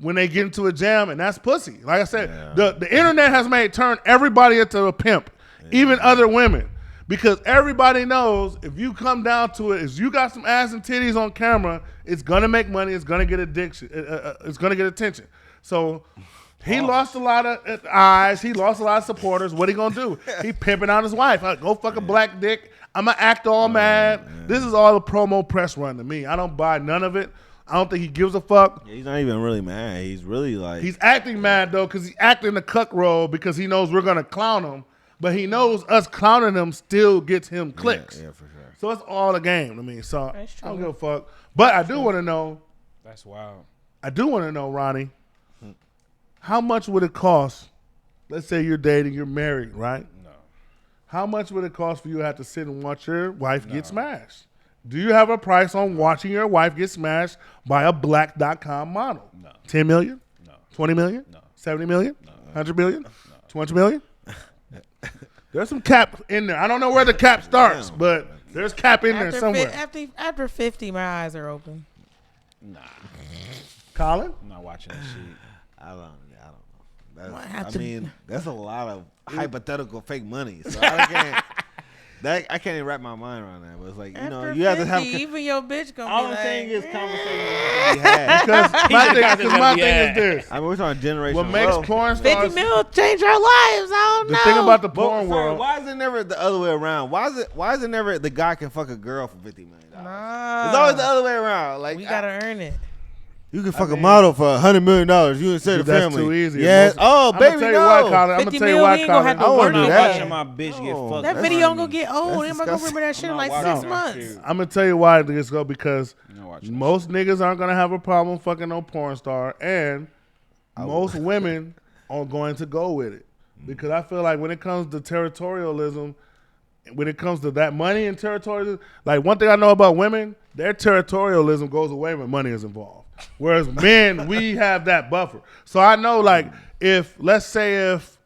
When they get into a jam, and that's pussy. Like I said, the internet has turned everybody into a pimp, even other women. Because everybody knows if you come down to it, if you got some ass and titties on camera, it's going to make money, it's going to get it's going to get attention. So he lost a lot of eyes, he lost a lot of supporters. What he going to do? He pimping out his wife. Like, go fuck a black dick. I'm going to act all mad. This is all a promo press run to me. I don't buy none of it. I don't think he gives a fuck.
Yeah, he's not even really mad. He's really like...
He's acting mad, though, because he's acting the cuck role because he knows we're going to clown him. But he knows us clowning him still gets him clicks.
Yeah, for sure.
So it's all a game to me. So I don't give a fuck. But I do want to know...
That's wild.
I do want to know, Ronnie, how much would it cost? Let's say you're dating, you're married, right?
No.
How much would it cost for you to have to sit and watch your wife get smashed? Do you have a price on watching your wife get smashed by a black.com model?
No.
10 million?
No.
20 million?
No.
70 million?
No.
100 million?
No.
200 million? There's some cap in there. I don't know where the cap starts, but there's cap in there somewhere.
After 50, my eyes are open.
Nah.
Colin?
I'm not watching that shit.
I don't know. That's a lot of hypothetical fake money. So I can't. That I can't even wrap my mind around that. But it's like,
After
you have to have.
even your bitch gonna
All
be
I'm
like,
saying is conversations to be had.
Because my thing is this.
I mean, we're talking generational.
What makes porn
50
stars...
mil change our lives. I don't know.
The thing about the
But,
porn world...
why is it never the other way around? Why is it never the guy can fuck a girl for $50 million?
Nah.
It's always the other way around. Like
We gotta earn it.
you can fuck a model for $100 million. You didn't say the
That's
family.
too easy.
Yes. Oh,
I'm
baby,
gonna tell you
no.
why, Colin. I'm
50
gonna tell you
mil,
why,
we ain't gonna have
Colin.
to
I
work
wanna
no
do
more.
that.
Watching my bitch get fucked.
That
That's
video
funny.
gonna get old.
That's
Anybody gonna
disgusting.
remember that shit in like
I'm
6
not watching
months?
that shit.
I'm gonna tell you why this go because
I'm not watching that
most niggas aren't gonna have a problem fucking no porn star, and most women are going to go with it because I feel like when it comes to territorialism, when it comes to that money and territorialism, like one thing I know about women, their territorialism goes away when money is involved. Whereas men, we have that buffer. So I know, like, let's say if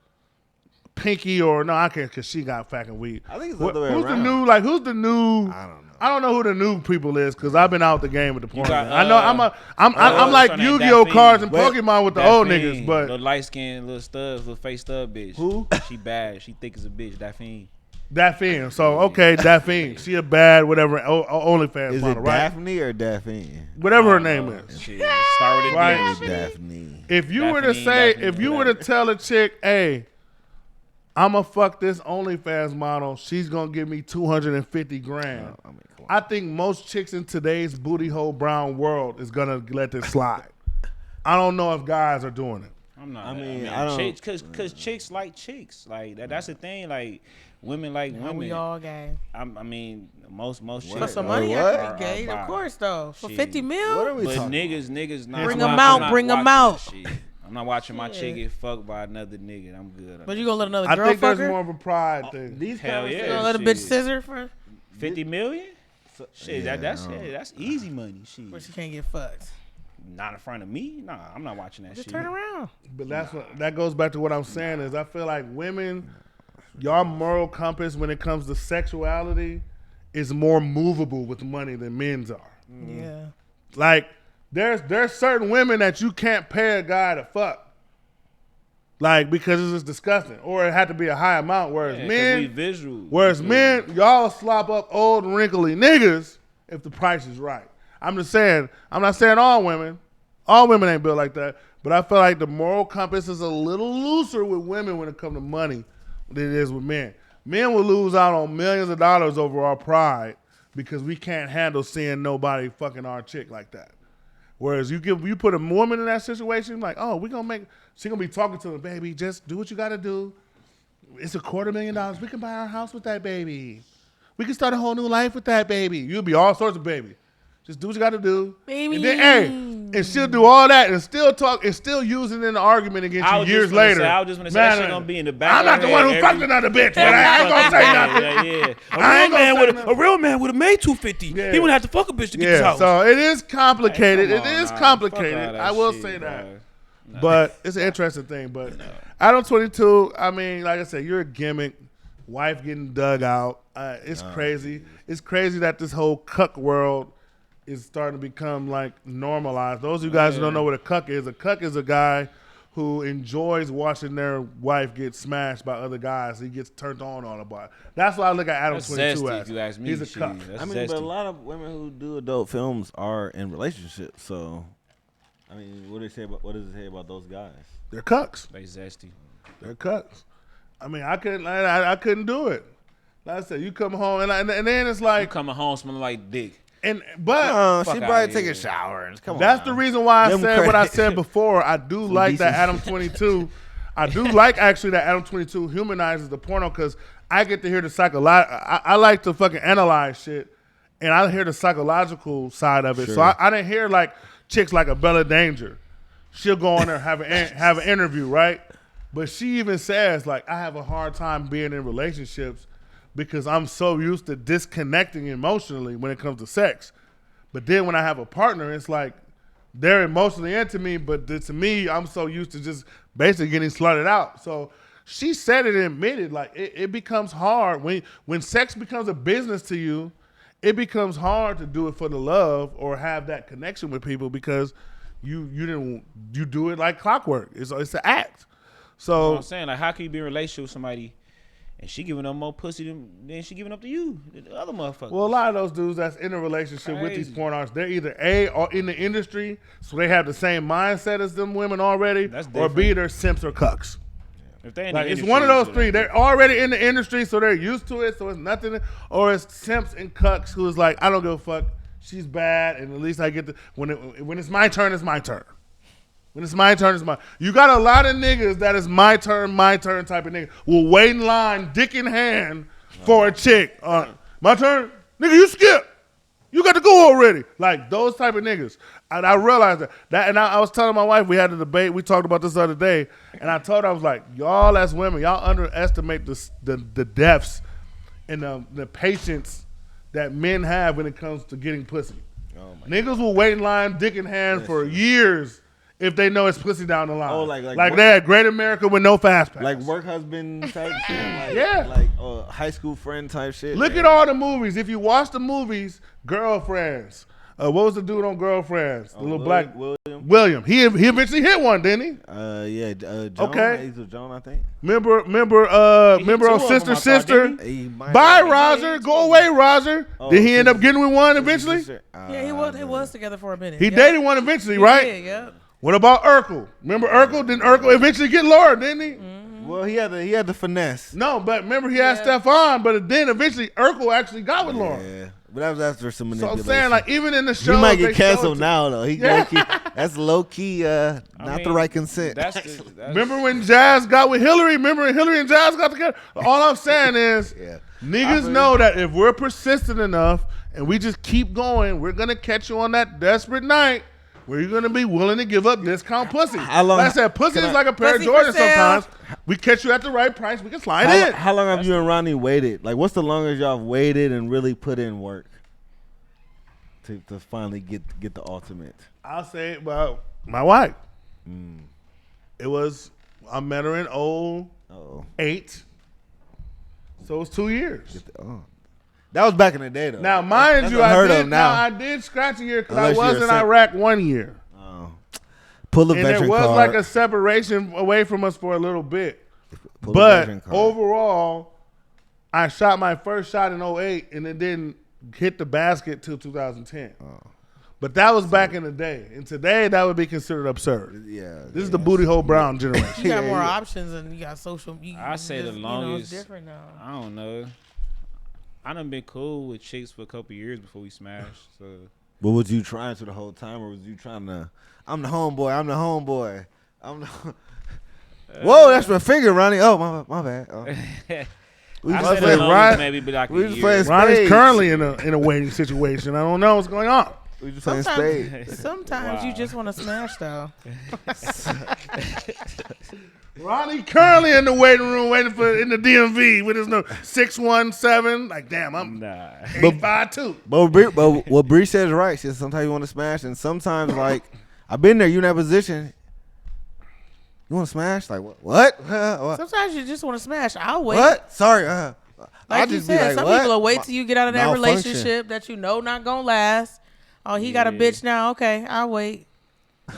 Pinky or no, I can't because she got fucking weed.
I think it's the other way
Who's
around.
who's the new?
I don't know.
I don't know who the new people is because I've been out the game with the porn.
got,
I know I'm like
what's her name?
Yu-Gi-Oh
Daphne.
cards and
Wait,
Pokemon with the
That
old
fiend,
niggas, but
little light skinned, little studs, little face stub bitch.
Who?
She bad. She thick as a bitch. That fiend.
Daphne. So okay, Daphne. She a bad whatever OnlyFans
Is it
model, right?
Daphne or Daphne?
Whatever her name is.
Shit. Start with a
Right.
D.
Daphne.
If you were to say,
Daphne,
if you were to tell a chick, hey, I'ma fuck this OnlyFans model, she's gonna give me 250 grand.
I mean, come on.
I think most chicks in today's booty hole brown world is gonna let this slide. I don't know if guys are doing it.
I'm not.
I mean, I don't-
chicks, cause chicks like chicks. Like that's the thing. Like women like
Now
women.
we all gay.
I mean, most chicks.
For some
What?
money,
What?
I
are
could be gay.
bi.
Of course, though. For
Shit.
50 mil?
What are we
But
talking
niggas not.
Bring
I'm
'em
not-
out,
I'm not
bring 'em
watching
out.
that shit. I'm not watching my
Shit.
chick get fucked by another nigga. I'm good.
But you gonna let another
I
girl
think
fuck
there's
her?
more of a pride thing.
These
Hell
You
yeah.
gonna let a
shit.
bitch scissor for?
50 million? Shit,
Yeah,
that's easy money. Shit.
But she can't get fucked.
Not in front of me. Nah, I'm not watching that
Just
shit.
turn around.
But that goes back to what I'm saying is I feel like women, y'all moral compass when it comes to sexuality is more movable with money than men's are.
Yeah.
Like there's certain women that you can't pay a guy to fuck. Like because it's just disgusting. Or it had to be a high amount. Whereas
Yeah, 'cause
men
we visual.
Whereas men, y'all slop up old wrinkly niggas if the price is right. I'm just saying, I'm not saying all women. All women ain't built like that. But I feel like the moral compass is a little looser with women when it comes to money than it is with men. Men will lose out on millions of dollars over our pride because we can't handle seeing nobody fucking our chick like that. Whereas you put a woman in that situation, like, oh, she gonna be talking to the baby, just do what you gotta do. It's $250,000. We can buy our house with that baby. We can start a whole new life with that baby. You'll be all sorts of baby. Just do what you got to do.
Baby.
And then, and she'll do all that and still talk and still using it in the argument against you years later.
I was just gonna say that shit gonna be in the back.
I'm not the one who fucked another bitch, but I ain't gonna say nothing.
Yeah. A real man would have made 250.
Yeah.
He wouldn't have to fuck a bitch to get his
Yeah,
house.
so it is complicated.
Come on,
It is
nah.
complicated.
Fuck all that
I will
shit,
say that.
bro.
But it's an interesting thing. But Adam 22, I mean, like I said, you're a gimmick. Wife getting dug out. It's crazy. It's crazy that this whole cuck world is starting to become like normalized. Those of you guys who don't know what a cuck is a guy who enjoys watching their wife get smashed by other guys. He gets turned on about it. That's why I look at Adam
That's
22
zesty,
as.
if you ask me.
He's a
Shit,
cuck.
that's
I mean,
zesty.
but a lot of women who do adult films are in relationships. So, I mean, what does it say about those guys?
They're cucks.
They zesty.
They're cucks. I mean, I couldn't do it. Like I said, you come home and then it's
You
like,
coming home smelling like dick.
but
She
Fuck
probably
outta
take
here.
a shower and come on.
that's the reason why I
Them
said what I
crazy.
said before. I do like that
decent
Adam 22. I do like actually that Adam 22 humanizes the porno because I get to hear the I like to fucking analyze shit, and I hear the psychological side of it. So
Sure.
I didn't hear like chicks like a Bella Danger. She'll go on there have an interview, right? But she even says like I have a hard time being in relationships because I'm so used to disconnecting emotionally when it comes to sex. But then when I have a partner, it's like they're emotionally into me, but to me, I'm so used to just basically getting slutted out. So she said it and admitted, like it becomes hard when sex becomes a business to you. It becomes hard to do it for the love or have that connection with people because you do it like clockwork. It's an act.
You know what I'm
So
saying? Like, how can you be in a relationship with somebody and she giving up more pussy than she giving up to you, the other motherfuckers.
Well, a lot of those dudes that's in a relationship with these porn artists, they're either A, or in the industry, so they have the same mindset as them women already, or B, they're simps or cucks.
If they in
like
the
it's
industry,
one of those three. They're already in the industry, so they're used to it, so it's nothing. Or it's simps and cucks who's like, I don't give a fuck. She's bad, and at least I get when it's my turn, it's my turn. When it's my turn, it's my. You got a lot of niggas that is my turn type of nigga. Will wait in line, dick in hand, for a chick. My turn, nigga. You skip. You got to go already. Like those type of niggas. And I realized that. And I was telling my wife, we had a debate. We talked about this the other day. And I told her, I was like, y'all as women, y'all underestimate the depths and the patience that men have when it comes to getting pussy. Niggas will wait in line, dick in hand, for years if they know it's pussy down the line.
Oh,
like they had Great America with no fast pass.
Like work husband type shit.
Yeah.
Like high school friend type shit.
Look at all the movies. If you watch the movies, Girlfriends. What was the dude on Girlfriends? The little black William. He eventually hit one, didn't he?
John.
Okay.
He's with John, I think.
Remember on Sister. Bye, Roger. Go away, Roger. Did he end up getting with one eventually?
Yeah, he was together for a minute.
He dated one eventually, right?
Yeah, yeah.
What about Urkel? Remember Urkel? Didn't Urkel eventually get Laura, didn't he?
Mm-hmm.
Well, he had the finesse.
No, but remember he had Stefan, but then eventually Urkel actually got with Laura.
Yeah, but that was after some manipulation.
So I'm saying, like, even in the show,
he might get canceled now, though. That's low key, the right consent.
Remember when Jazz got with Hillary? Remember when Hillary and Jazz got together? All I'm saying is, niggas know that if we're persistent enough and we just keep going, we're gonna catch you on that desperate night where you're gonna be willing to give up discount pussy.
How long?
Like I said, pussy is like a pair of Jordans sometimes. We catch you at the right price, we can slide in.
How long have you and Ronnie waited? Like, what's the longest y'all have waited and really put in work to finally get the ultimate?
I'll say, well, my wife. It was, I met her in 08. So it was 2 years.
That was back in the day, though.
Now, mind you, I did scratch a year because I was in Iraq 1 year.
Pull the veteran card.
And it was like a separation away from us for a little bit. But overall, I shot my first shot in 08 and it didn't hit the basket till 2010. But that was back in the day. And today, that would be considered absurd. Yeah. This is the booty hole brown generation.
You got more options and you got social media.
I say the longest.
It's different now.
I don't know. I done been cool with chicks for a couple years before we smashed. So.
But was you trying to the whole time, or was you trying to? I'm the homeboy. Whoa, that's my finger, Ronnie. Oh, my bad. Oh.
We just say Ronnie, maybe be like
Ronnie's currently in a waiting situation. I don't know what's going on.
We just playing spades.
Sometimes you just want to smash, though.
Ronnie currently in the waiting room waiting for in the DMV with his no 617. Like, damn, I'm 852.
But what Bree says right. She says sometimes you want to smash, and sometimes like I've been there. You in that position. You want to smash? Like what?
Sometimes you just want to smash. I'll wait.
What? Sorry.
Like you said, some people will wait till you get out of that relationship that you know not gonna last. Oh, he got a bitch now. Okay, I'll wait.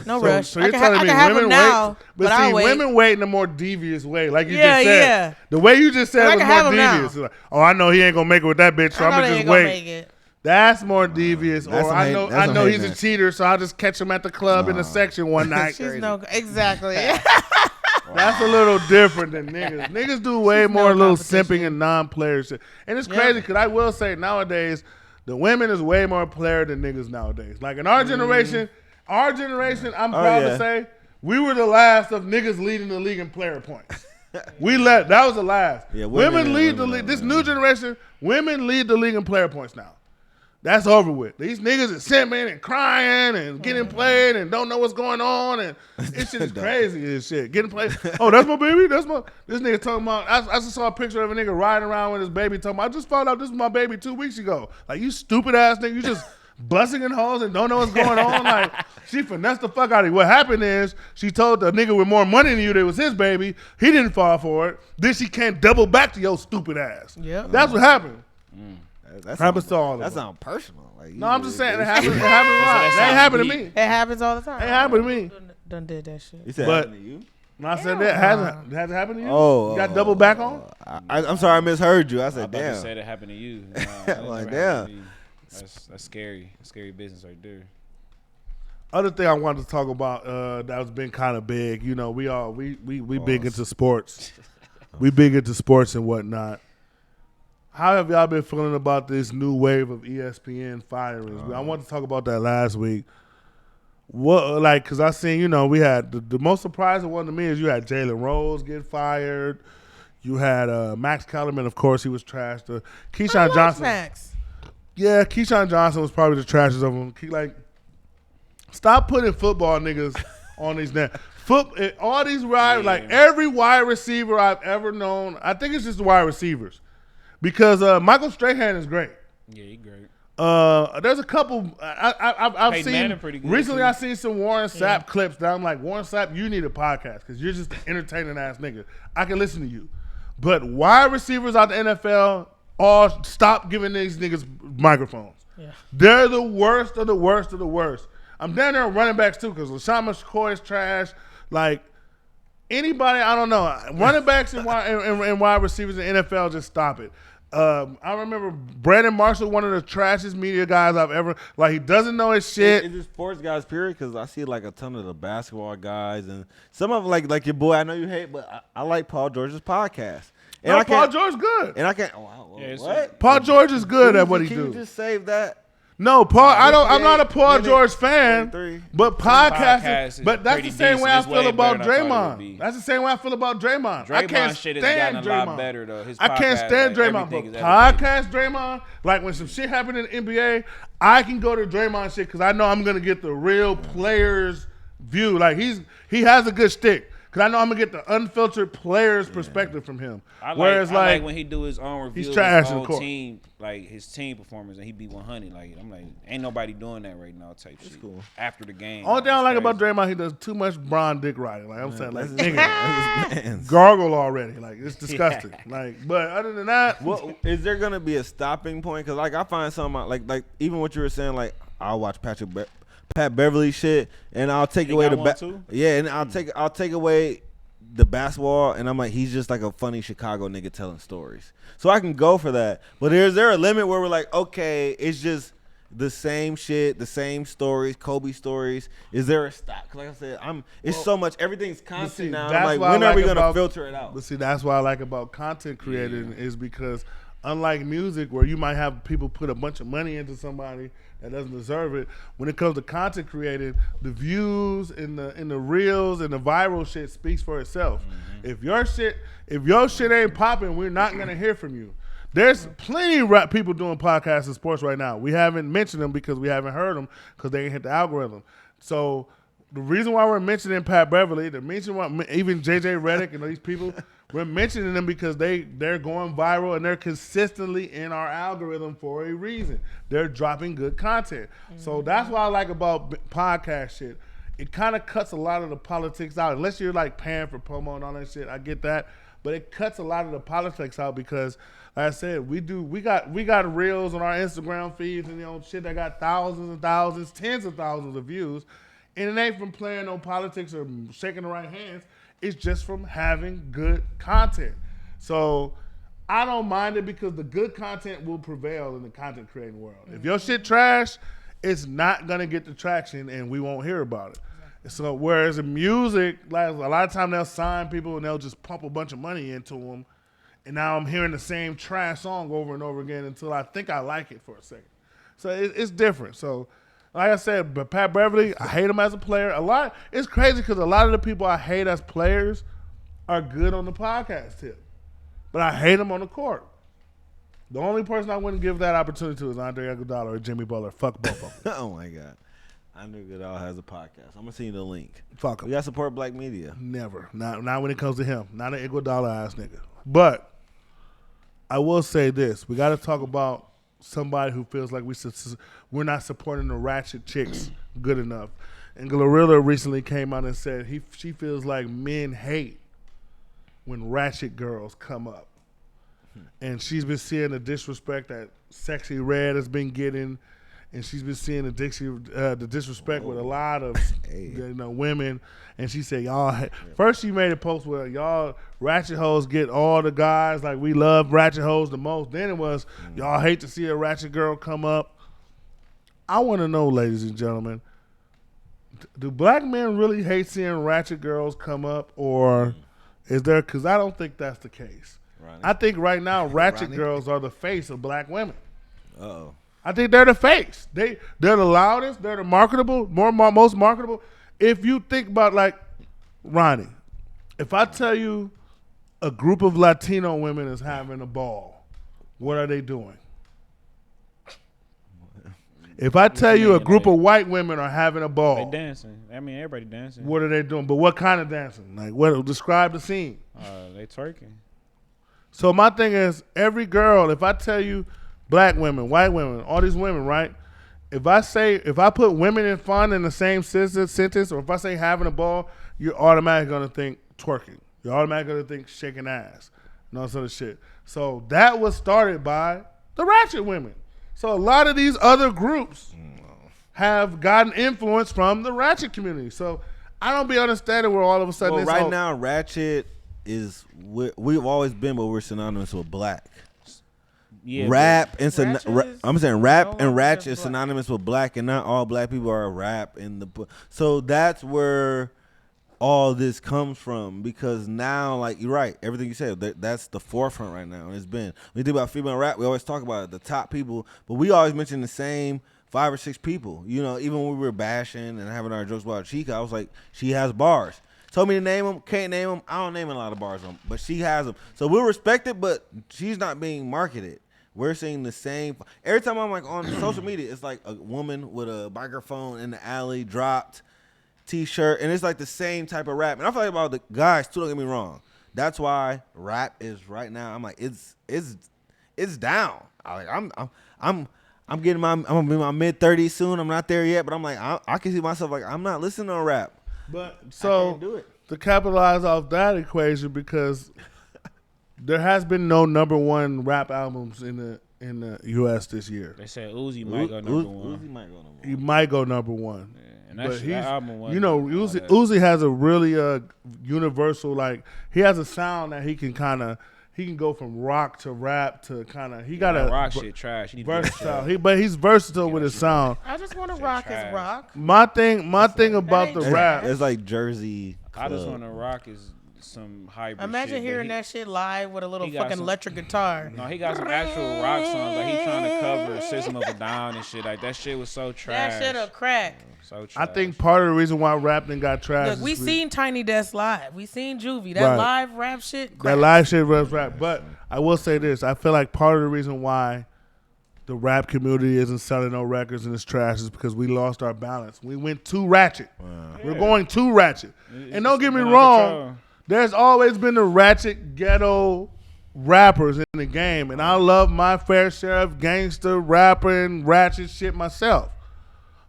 No rush.
So you're telling me women wait, but see, women wait in a more devious way, like you just said. Yeah. The way you just said was more devious. Like, oh, I know he ain't gonna make it with that bitch, so I'm gonna just wait. That's more devious. Or I know he's a cheater, so I'll just catch him at the club in the section one night.
Exactly.
That's a little different than niggas. Niggas do way more little simping and non-player shit, and it's crazy because I will say nowadays the women is way more player than niggas nowadays. Like in our generation. I'm proud to say, we were the last of niggas leading the league in player points. That was the last. Yeah, women lead the league. This new generation, women lead the league in player points now. That's over with. These niggas is simping and crying and getting played and don't know what's going on, and this shit is crazy as shit. Getting played. Oh, that's my baby? This nigga talking about, I just saw a picture of a nigga riding around with his baby talking about, I just found out this was my baby 2 weeks ago. Like, you stupid ass nigga, you just busting in hoes and don't know what's going on. Like, she finessed the fuck out of you. What happened is she told the nigga with more money than you that it was his baby. He didn't fall for it. Then she can't double back to your stupid ass. Yeah, that's what happened. That happens to all of us.
That sounds personal. Like,
no, I'm just saying it happens. It happens a lot. That ain't happened to me.
It happens all the time.
It happened to me.
Done did that shit.
You said it happened to you?
And I said that hasn't happened to you.
Oh,
you got double back on.
I'm sorry, I misheard you. I said,
damn.
damn.
Said it happened to you.
I'm like, damn.
That's scary. That's scary business right there.
Other thing I wanted to talk about that has been kind of big. You know, we big into sports. We big into sports and whatnot. How have y'all been feeling about this new wave of ESPN firings? I wanted to talk about that last week. What, like, because I seen, you know, we had the most surprising one to me is you had Jalen Rose get fired. You had Max Kellerman, of course, he was trashed. Keyshawn Johnson.
Max.
Yeah, Keyshawn Johnson was probably the trashiest of them. Like, stop putting football niggas on these now. All these like every wide receiver I've ever known, I think it's just the wide receivers. Because Michael Strahan is great.
Yeah, he's great.
There's a couple I've
Peyton
seen
Manning pretty good
recently.
too.
I've seen some Warren Sapp clips that I'm like, Warren Sapp, you need a podcast because you're just an entertaining ass nigga. I can listen to you, but wide receivers out the NFL all stop giving these niggas microphones. Yeah. They're the worst of the worst of the worst. I'm down there on running backs too because LaShawn McCoy is trash. Like anybody, I don't know. Running backs and wide receivers in NFL, just stop it. I remember Brandon Marshall, one of the trashiest media guys I've ever. Like he doesn't know his shit.
Is it sports guys? Period. Because I see like a ton of the basketball guys and some of like your boy. I know you hate, but I like Paul George's podcast. And
no, Paul George good.
And I can't. Oh, wow,
yeah,
what?
Paul George is good at what he
do.
do.
Can you just save that?
No, Paul. I'm not a Paul George fan, but podcast. But that's the same way I feel about Draymond. That's the same way I feel about Draymond. I can't
shit
stand
has gotten
Draymond.
a lot better though. His
I can't stand Draymond, but podcast Draymond. Like when some shit happened in the NBA, I can go to Draymond shit because I know I'm gonna get the real players' view. Like he has a good stick. Because I know I'm going to get the unfiltered player's perspective from him. I
like when he do his own review of his own team, like his team performance, and he beat 100. Like I'm like, ain't nobody doing that right now type shit. Cool. After the game.
Only thing I like about Draymond, he does too much Bron dick riding. Like I'm saying, like, nigga, gargle already. Like, it's disgusting. Like, but other than that.
Well, is there going to be a stopping point? Because, like, I find something, like even what you were saying, like, I'll watch Pat Beverly shit, and I'll take away and I'll take away the basketball, and I'm like, he's just like a funny Chicago nigga telling stories. So I can go for that. But is there a limit where we're like, okay, it's just the same shit, the same stories, Kobe stories? Is there a stop? Because like I said, it's so much, everything's constant now. I'm like, when are we gonna filter it out?
But see, that's what I like about content creating is because unlike music where you might have people put a bunch of money into somebody that doesn't deserve it, when it comes to content creating, the views and the reels and the viral shit speaks for itself. Mm-hmm. If your shit ain't popping, we're not gonna hear from you. There's plenty of people doing podcasts in sports right now. We haven't mentioned them because we haven't heard them because they ain't hit the algorithm. So the reason why we're mentioning Pat Beverly, the reason why even JJ Redick and these people, we're mentioning them because they're going viral and they're consistently in our algorithm for a reason. They're dropping good content. Mm-hmm. So that's what I like about podcast shit. It kind of cuts a lot of the politics out. Unless you're like paying for promo and all that shit, I get that. But it cuts a lot of the politics out because, like I said, we got reels on our Instagram feeds and shit that got thousands and thousands, tens of thousands of views. And it ain't from playing no politics or shaking the right hands. It's just from having good content. So I don't mind it because the good content will prevail in the content creating world. Mm-hmm. If your shit trash, it's not going to get the traction and we won't hear about it. Exactly. So whereas in music, like a lot of times they'll sign people and they'll just pump a bunch of money into them. And now I'm hearing the same trash song over and over again until I think I like it for a second. So it's different. So like I said, but Pat Beverly, I hate him as a player. It's crazy because a lot of the people I hate as players are good on the podcast tip. But I hate them on the court. The only person I wouldn't give that opportunity to is Andre Iguodala or Jimmy Butler. Fuck both of them.
Oh, my God. Andre Iguodala has a podcast. I'm going to send you the link.
Fuck him.
We got to support black media.
Never. Not when it comes to him. Not an Iguodala-ass nigga. But I will say this. We got to talk about somebody who feels like we're not supporting the ratchet chicks good enough. And Glorilla recently came out and said she feels like men hate when ratchet girls come up. And she's been seeing the disrespect that Sexy Red has been getting and she's been seeing the disrespect with a lot of women. And she said, y'all. First, she made a post where y'all ratchet hoes get all the guys. Like, we love ratchet hoes the most. Then it was, y'all hate to see a ratchet girl come up. I want to know, ladies and gentlemen, do black men really hate seeing ratchet girls come up, or is there? Because I don't think that's the case. Ronnie. I think right now ratchet girls are the face of black women.
Uh-oh.
I think they're the face. They're the loudest. They're the marketable, most marketable. If you think about, like, Ronnie, if I tell you a group of Latino women is having a ball, what are they doing? If I tell you a group of white women are having a ball,
they dancing. I mean, everybody dancing.
What are they doing? But what kind of dancing? Like, what? Describe the scene.
They twerking.
So my thing is, every girl, if I tell you black women, white women, all these women, right? If I put women and fun in the same sentence, or if I say having a ball, you're automatically going to think twerking. You're automatically going to think shaking ass and all sort of shit. So that was started by the ratchet women. So a lot of these other groups have gotten influence from the ratchet community. So I don't be understanding where all of a sudden
well, right now ratchet is we've always been, but we're synonymous with black. Yeah, rap and I'm saying rap and ratchet is synonymous with black, and not all black people are rap in the. So that's where all this comes from, because now, like, you're right, everything you said, that's the forefront right now. And it's been, when you think about female rap, we always talk about it, the top people, but we always mention the same 5 or 6 people. You know, even when we were bashing and having our jokes about Chica, I was like, she has bars. Told me to name them, can't name them. I don't name a lot of bars on them, but she has them. So we'll respect it, but she's not being marketed. We're seeing the same. Every time I'm like on social media, it's like a woman with a microphone in the alley, dropped T-shirt, and it's like the same type of rap. And I feel like about the guys too. Don't get me wrong. That's why rap is right now. I'm like, it's down. I'm gonna be in my mid-30s soon. I'm not there yet, but I'm like, I can see myself like I'm not listening to rap.
But so to capitalize off that equation, because there has been no #1 rap albums in the U.S. this year.
They said Uzi might go number one.
Uzi might go number one.
He might go number one.
Yeah, and that album was,
Uzi has a really universal, like, he has a sound that he can go from rock to rap to kind of, he got a
rock shit trash.
Versatile. But he's versatile with his sound.
I just want to rock his rock.
My thing about the rap,
it's like Jersey Club.
I just want to rock is some hybrid.
Imagine hearing that shit live with a little fucking electric guitar.
No, he got some actual rock songs. Like, he trying to cover System of a Down and shit. Like, that shit was so trash.
That shit a crack.
So trash.
I think part of the reason why rap then got trash.
Look, we seen Tiny Desk live. We seen Juvie. That live rap shit. Crack.
That live shit was rap. But I will say this: I feel like part of the reason why the rap community isn't selling no records and it's trash is because we lost our balance. We went too ratchet. We're going too ratchet. And don't get me wrong. There's always been the ratchet ghetto rappers in the game, and I love my fair share of gangster rapping, ratchet shit myself.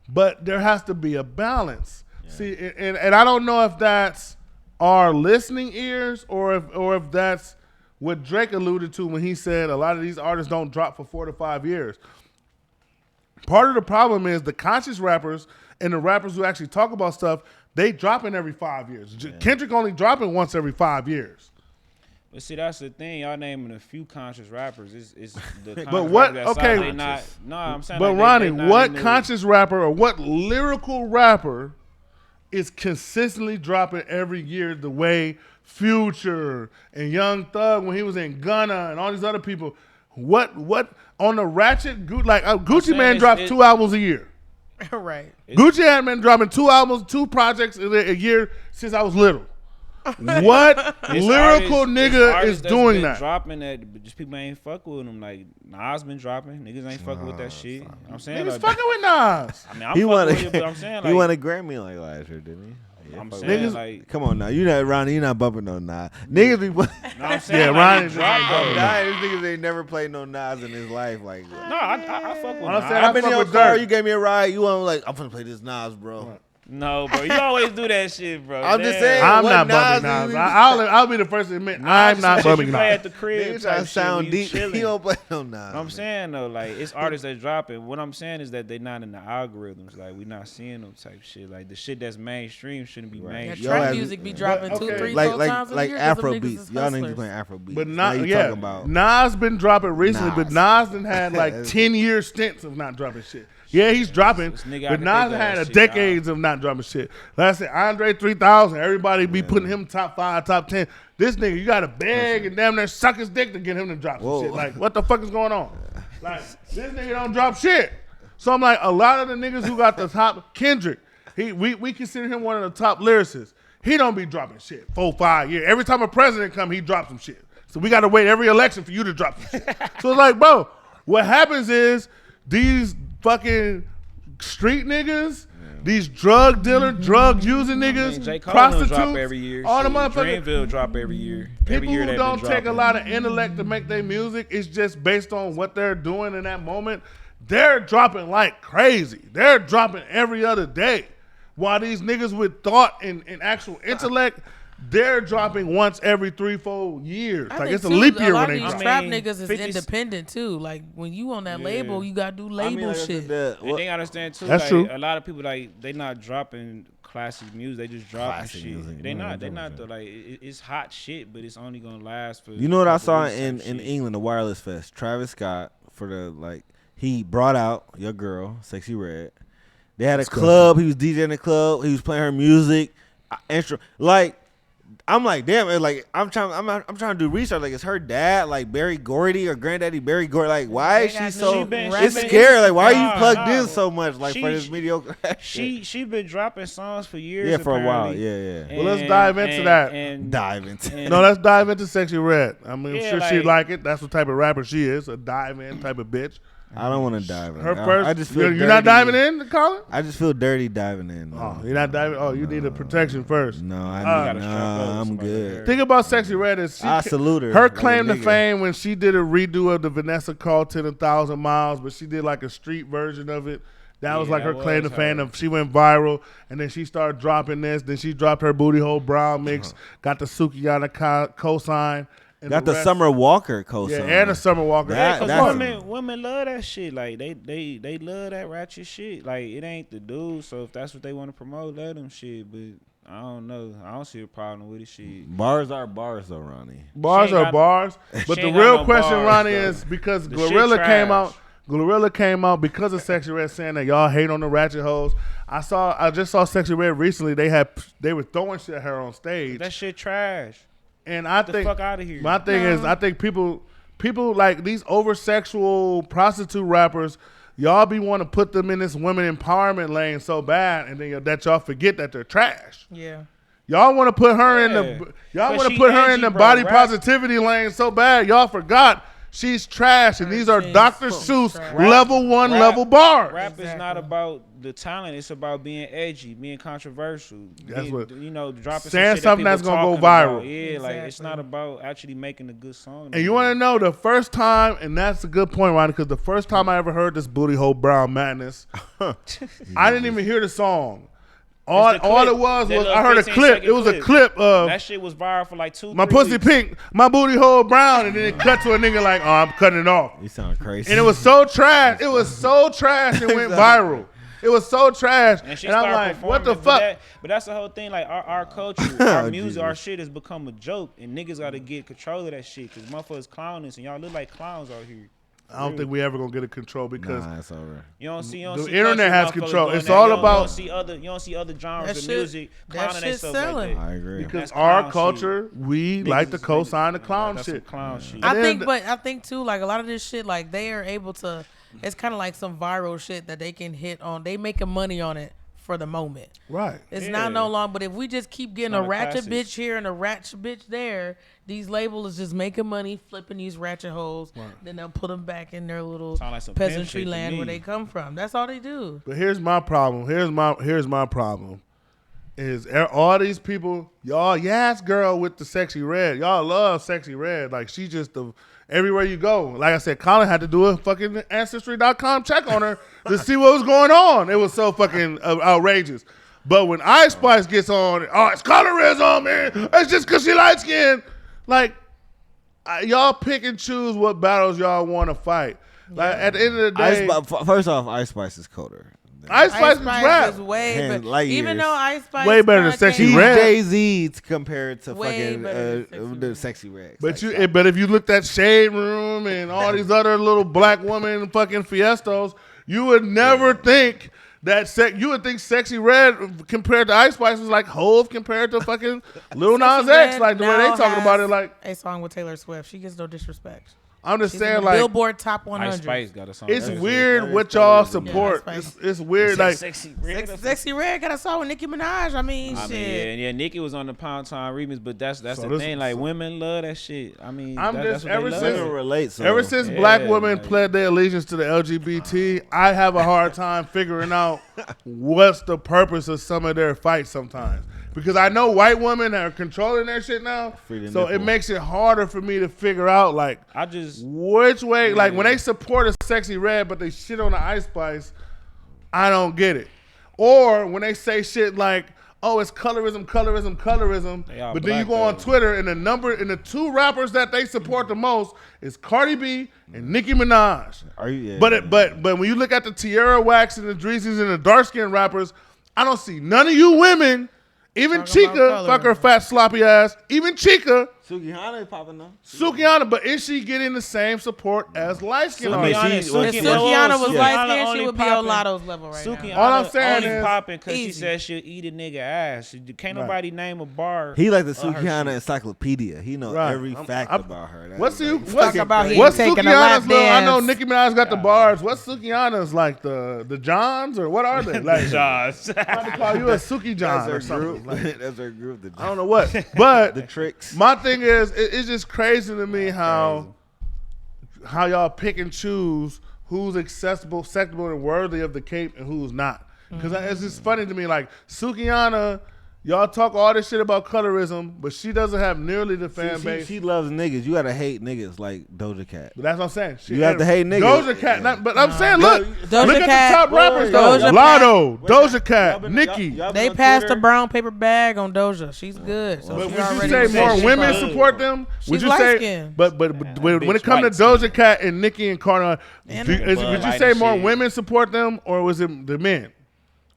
But there has to be a balance. Yeah. See, and I don't know if that's our listening ears or if that's what Drake alluded to when he said a lot of these artists don't drop for 4 to 5 years. Part of the problem is the conscious rappers and the rappers who actually talk about stuff, they dropping every 5 years. Yeah. Kendrick only dropping once every 5 years.
But see, that's the thing. Y'all naming a few conscious rappers. It's the
but what? Okay.
I'm saying.
But like Ronnie, what conscious rapper or what lyrical rapper is consistently dropping every year the way Future and Young Thug when he was in Gunna and all these other people? What on the ratchet? Like Gucci Mane drops 2 albums a year.
Right.
Gucci had been dropping 2 albums, 2 projects a year since I was little. What lyrical nigga is doing that?
Dropping that, but just people ain't fucking with him. Like Nas been dropping, niggas ain't fucking with that shit. I'm saying
niggas fucking with Nas.
I mean, I'm fucking with it, but I'm saying like
he won a Grammy like last year, didn't he?
Yeah, I'm saying
niggas,
like,
come on now, Ronnie, you're not bumping no Nas. Niggas be,
no, I'm saying,
Ronnie, these niggas ain't never played no Nas in his life. Like,
no, I fuck with Nas.
I've been in your car, you gave me a ride, you want like, I'm finna play this Nas, bro.
Right. No, bro. You always do that shit, bro.
I'm just saying.
I'm not bumping Nas. I'll be the first to admit I'm not bumping
Nas. Play
Nas.
at the crib.
Nigga try to sound deep.
Chilling.
He don't play no Nas.
I'm saying though, like it's artists that dropping. What I'm saying is that they not in the algorithms. Like we not seeing them type shit. Like the shit that's mainstream shouldn't be mainstream.
Yeah, trap music be dropping
But,
2,
okay.
3, 4 times a
like
year.
Afro beats. Y'all niggas be playing Afro beats.
But
now
not
you talking about
Nas been dropping recently, but Nas done had like 10-year stints of not dropping shit. Yeah, he's dropping, but Nas had a decades of not dropping shit. Like I said, Andre 3000, everybody be putting him top 5, top 10. This nigga, you gotta beg and damn near suck his dick to get him to drop some shit. Like, what the fuck is going on? Like, this nigga don't drop shit. So I'm like, a lot of the niggas who got the top, Kendrick, we consider him one of the top lyricists. He don't be dropping shit 4, 5 years. Every time a president come, he drops some shit. So we gotta wait every election for you to drop some shit. So it's like, bro, what happens is these fucking street niggas, these drug dealer, drug using niggas, prostitutes,
drop every year.
All the motherfuckers.
Dreamville drop every year.
People who don't take a lot of intellect to make their music, it's just based on what they're doing in that moment. They're dropping like crazy. They're dropping every other day. While these niggas with thought and actual intellect, they're dropping once every 3, 4 years. Like it's a leap year when they drop.
Trap niggas is independent too. Like when you on that label, you gotta do label shit.
And they understand too.
That's true.
A lot of people they not dropping classic music. They just dropping shit.
Music.
They not though. Like it's hot shit, but it's only gonna last for.
You know what I saw in England, the Wireless Fest? Travis Scott he brought out your girl, Sexy Red. They had a club. He was DJing the club. He was playing her music. I'm like, damn. I'm trying to do research. Like, is her dad like Barry Gordy or granddaddy Barry Gordy? Like, why is she so? It's scary. Like, why are you plugged in so much? Like for this mediocre.
She been dropping songs for years.
Yeah, for
apparently.
a while. Yeah.
Well, let's dive into that. Let's dive into Sexy Red. I mean, I'm sure she'd like it. That's what type of rapper she is. A dive in type of bitch.
I don't want to dive in.
Her first.
I just feel
you're not diving in, Colin?
I just feel dirty diving in.
Oh, you're not diving. Oh, you need a protection first.
No, I'm good.
Think about Sexy Red as
I salute her.
Her claim to fame when she did a redo of the Vanessa Carlton 1,000 Miles, but she did like a street version of it. That was like her claim to fame. She went viral, and then she started dropping this. Then she dropped her Booty Hole Brown mix, got the Sukiyana cosign.
Got the Summer Walker cosign.
Yeah, and the Summer Walker.
Women love that shit. Like they love that ratchet shit. Like it ain't the dude. So if that's what they want to promote, let them shit. But I don't know. I don't see a problem with it. Shit.
Bars are bars, though, Ronnie.
Bars are bars. But the real question, Ronnie, is because Glorilla came out because of Sexy Red saying that y'all hate on the ratchet hoes. I just saw Sexy Red recently. They were throwing shit at her on stage.
That shit trash.
And I
think the fuck out of here.
My thing is, I think people like these over sexual prostitute rappers, y'all be want to put them in this women empowerment lane so bad, and then that y'all forget that they're trash.
Yeah.
Y'all want to put her in the body positivity lane so bad, y'all forgot she's trash, and these are Dr. Seuss level 1 level bars.
Rap is not about the talent; it's about being edgy, being controversial.
That's what
dropping
saying something that's gonna go viral.
Yeah, like it's not about actually making a good song.
And you want to know the first time, and that's a good point, Ronnie, because the first time I ever heard this Booty Hole Brown madness, I didn't even hear the song. All it was I heard a clip. It was a clip of
that shit was viral for like 2.
My pussy pink, my booty hole brown, and then it cut to a nigga like, oh, I'm cutting it off.
You sound crazy.
And it was so trash. It was so trash. It went viral. It was so trash. And I'm like, what the fuck?
But that's the whole thing. Like our culture, our music, our shit has become a joke, and niggas got to get control of that shit because motherfuckers clowning us, and y'all look like clowns out here.
I don't think we ever gonna get a control because
it's over.
You don't see
the internet has control. It's all about.
You don't see other genres of music clowning that stuff
selling.
like that.
I agree.
Because our culture, we like to co-sign the clown shit.
I think too, like a lot of this shit, like they are able to. It's kind of like some viral shit that they can hit on. They making money on it for the moment.
Right.
It's not no long. But if we just keep getting a ratchet bitch here and a ratchet bitch there, these labels is just making money, flipping these ratchet hoes. Right. Then they'll put them back in their little peasantry land where they come from. That's all they do.
But here's my problem. Here's my problem. Is all these people, y'all, girl with the Sexy Red. Y'all love Sexy Red. Like she just everywhere you go. Like I said, Colin had to do a fucking Ancestry.com check on her to see what was going on. It was so fucking outrageous. But when Ice Spice gets on, oh, it's colorism, man. It's just because she light skinned. Like, y'all pick and choose what battles y'all want to fight. Like, at the end of the day.
First off, Ice Spice is colder.
Ice Spice is
way better. Even though Ice Spice
way better than Sexy Red.
Jay-Z compared to fucking the Sexy Red.
But if you looked at Shade Room and all these other little black women fucking fiestos, you would never think that you would think Sexy Red compared to Ice Spice is like Hove compared to fucking Lil Nas X. Like the way they talking about it, like
a song with Taylor Swift. She gets no disrespect.
I'm just saying, like
Billboard Top 100.
Ice Spice got a song.
It's weird what y'all support. It's weird. Like
Sexy Red got a song with Nicki Minaj. I mean, shit.
Yeah, Nicki was on the Pound Time remix, but that's the thing. Like women love that shit. I mean, that's what
ever since black women pledged their allegiance to the LGBT, I have a hard time figuring out what's the purpose of some of their fights sometimes. Because I know white women are controlling their shit now, so it makes it harder for me to figure out which way. Like when they support a Sexy Red, but they shit on the Ice Spice, I don't get it. Or when they say shit like, "Oh, it's colorism," but then you go on Twitter and the two rappers that they support the most is Cardi B and Nicki Minaj. But when you look at the Tierra Wax and the Dreezes and the dark skinned rappers, I don't see none of you women. Even Chica, fuck her fat sloppy ass. Even Chica.
Sukihana is popping up.
Sukihana, but is she getting the same support as light skin artists?
If Sukihana was light skinned, she would be on Lotto's level right now.
All I'm saying
is popping because she said she'll eat a nigga ass. Can't nobody name a bar.
He like the Sukihana encyclopedia. He know every fact about her.
What's Sukihana's little? I know Nicki Minaj got the bars. What's Sukihana's like the Johns or what are they? Like
Johns.
I'm about to call you a Suki John or something.
That's her group.
I don't know what, but
the tricks.
My thing is, it's just crazy to me how y'all pick and choose who's acceptable and worthy of the cape and who's not. Because it's just funny to me, like Sukihana, y'all talk all this shit about colorism, but she doesn't have nearly the fan base.
She loves niggas. You gotta hate niggas like Doja Cat.
But that's what I'm saying.
You have to hate niggas.
Doja Cat, but I'm saying, look at the top rappers
though.
Lotto, Doja Cat, Nicki.
They passed the brown paper bag on Doja. She's good. So
but would you say more women support them? Would you say? But when it comes to Doja Cat and Nicki and Carter, would you say more women support them or was it the men?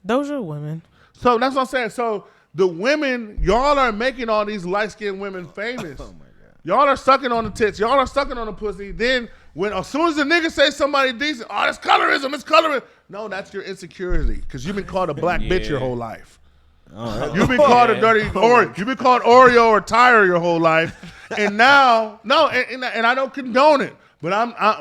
Doja women.
So that's what I'm saying. So the women, y'all are making all these light-skinned women famous. Oh my God. Y'all are sucking on the tits. Y'all are sucking on the pussy. Then as soon as the nigga says somebody decent, oh, that's colorism. It's colorism. No, that's your insecurity because you've been called a black bitch your whole life. You've been called a dirty Oreo. You've been called Oreo or Tyre your whole life. And now, and I don't condone it, but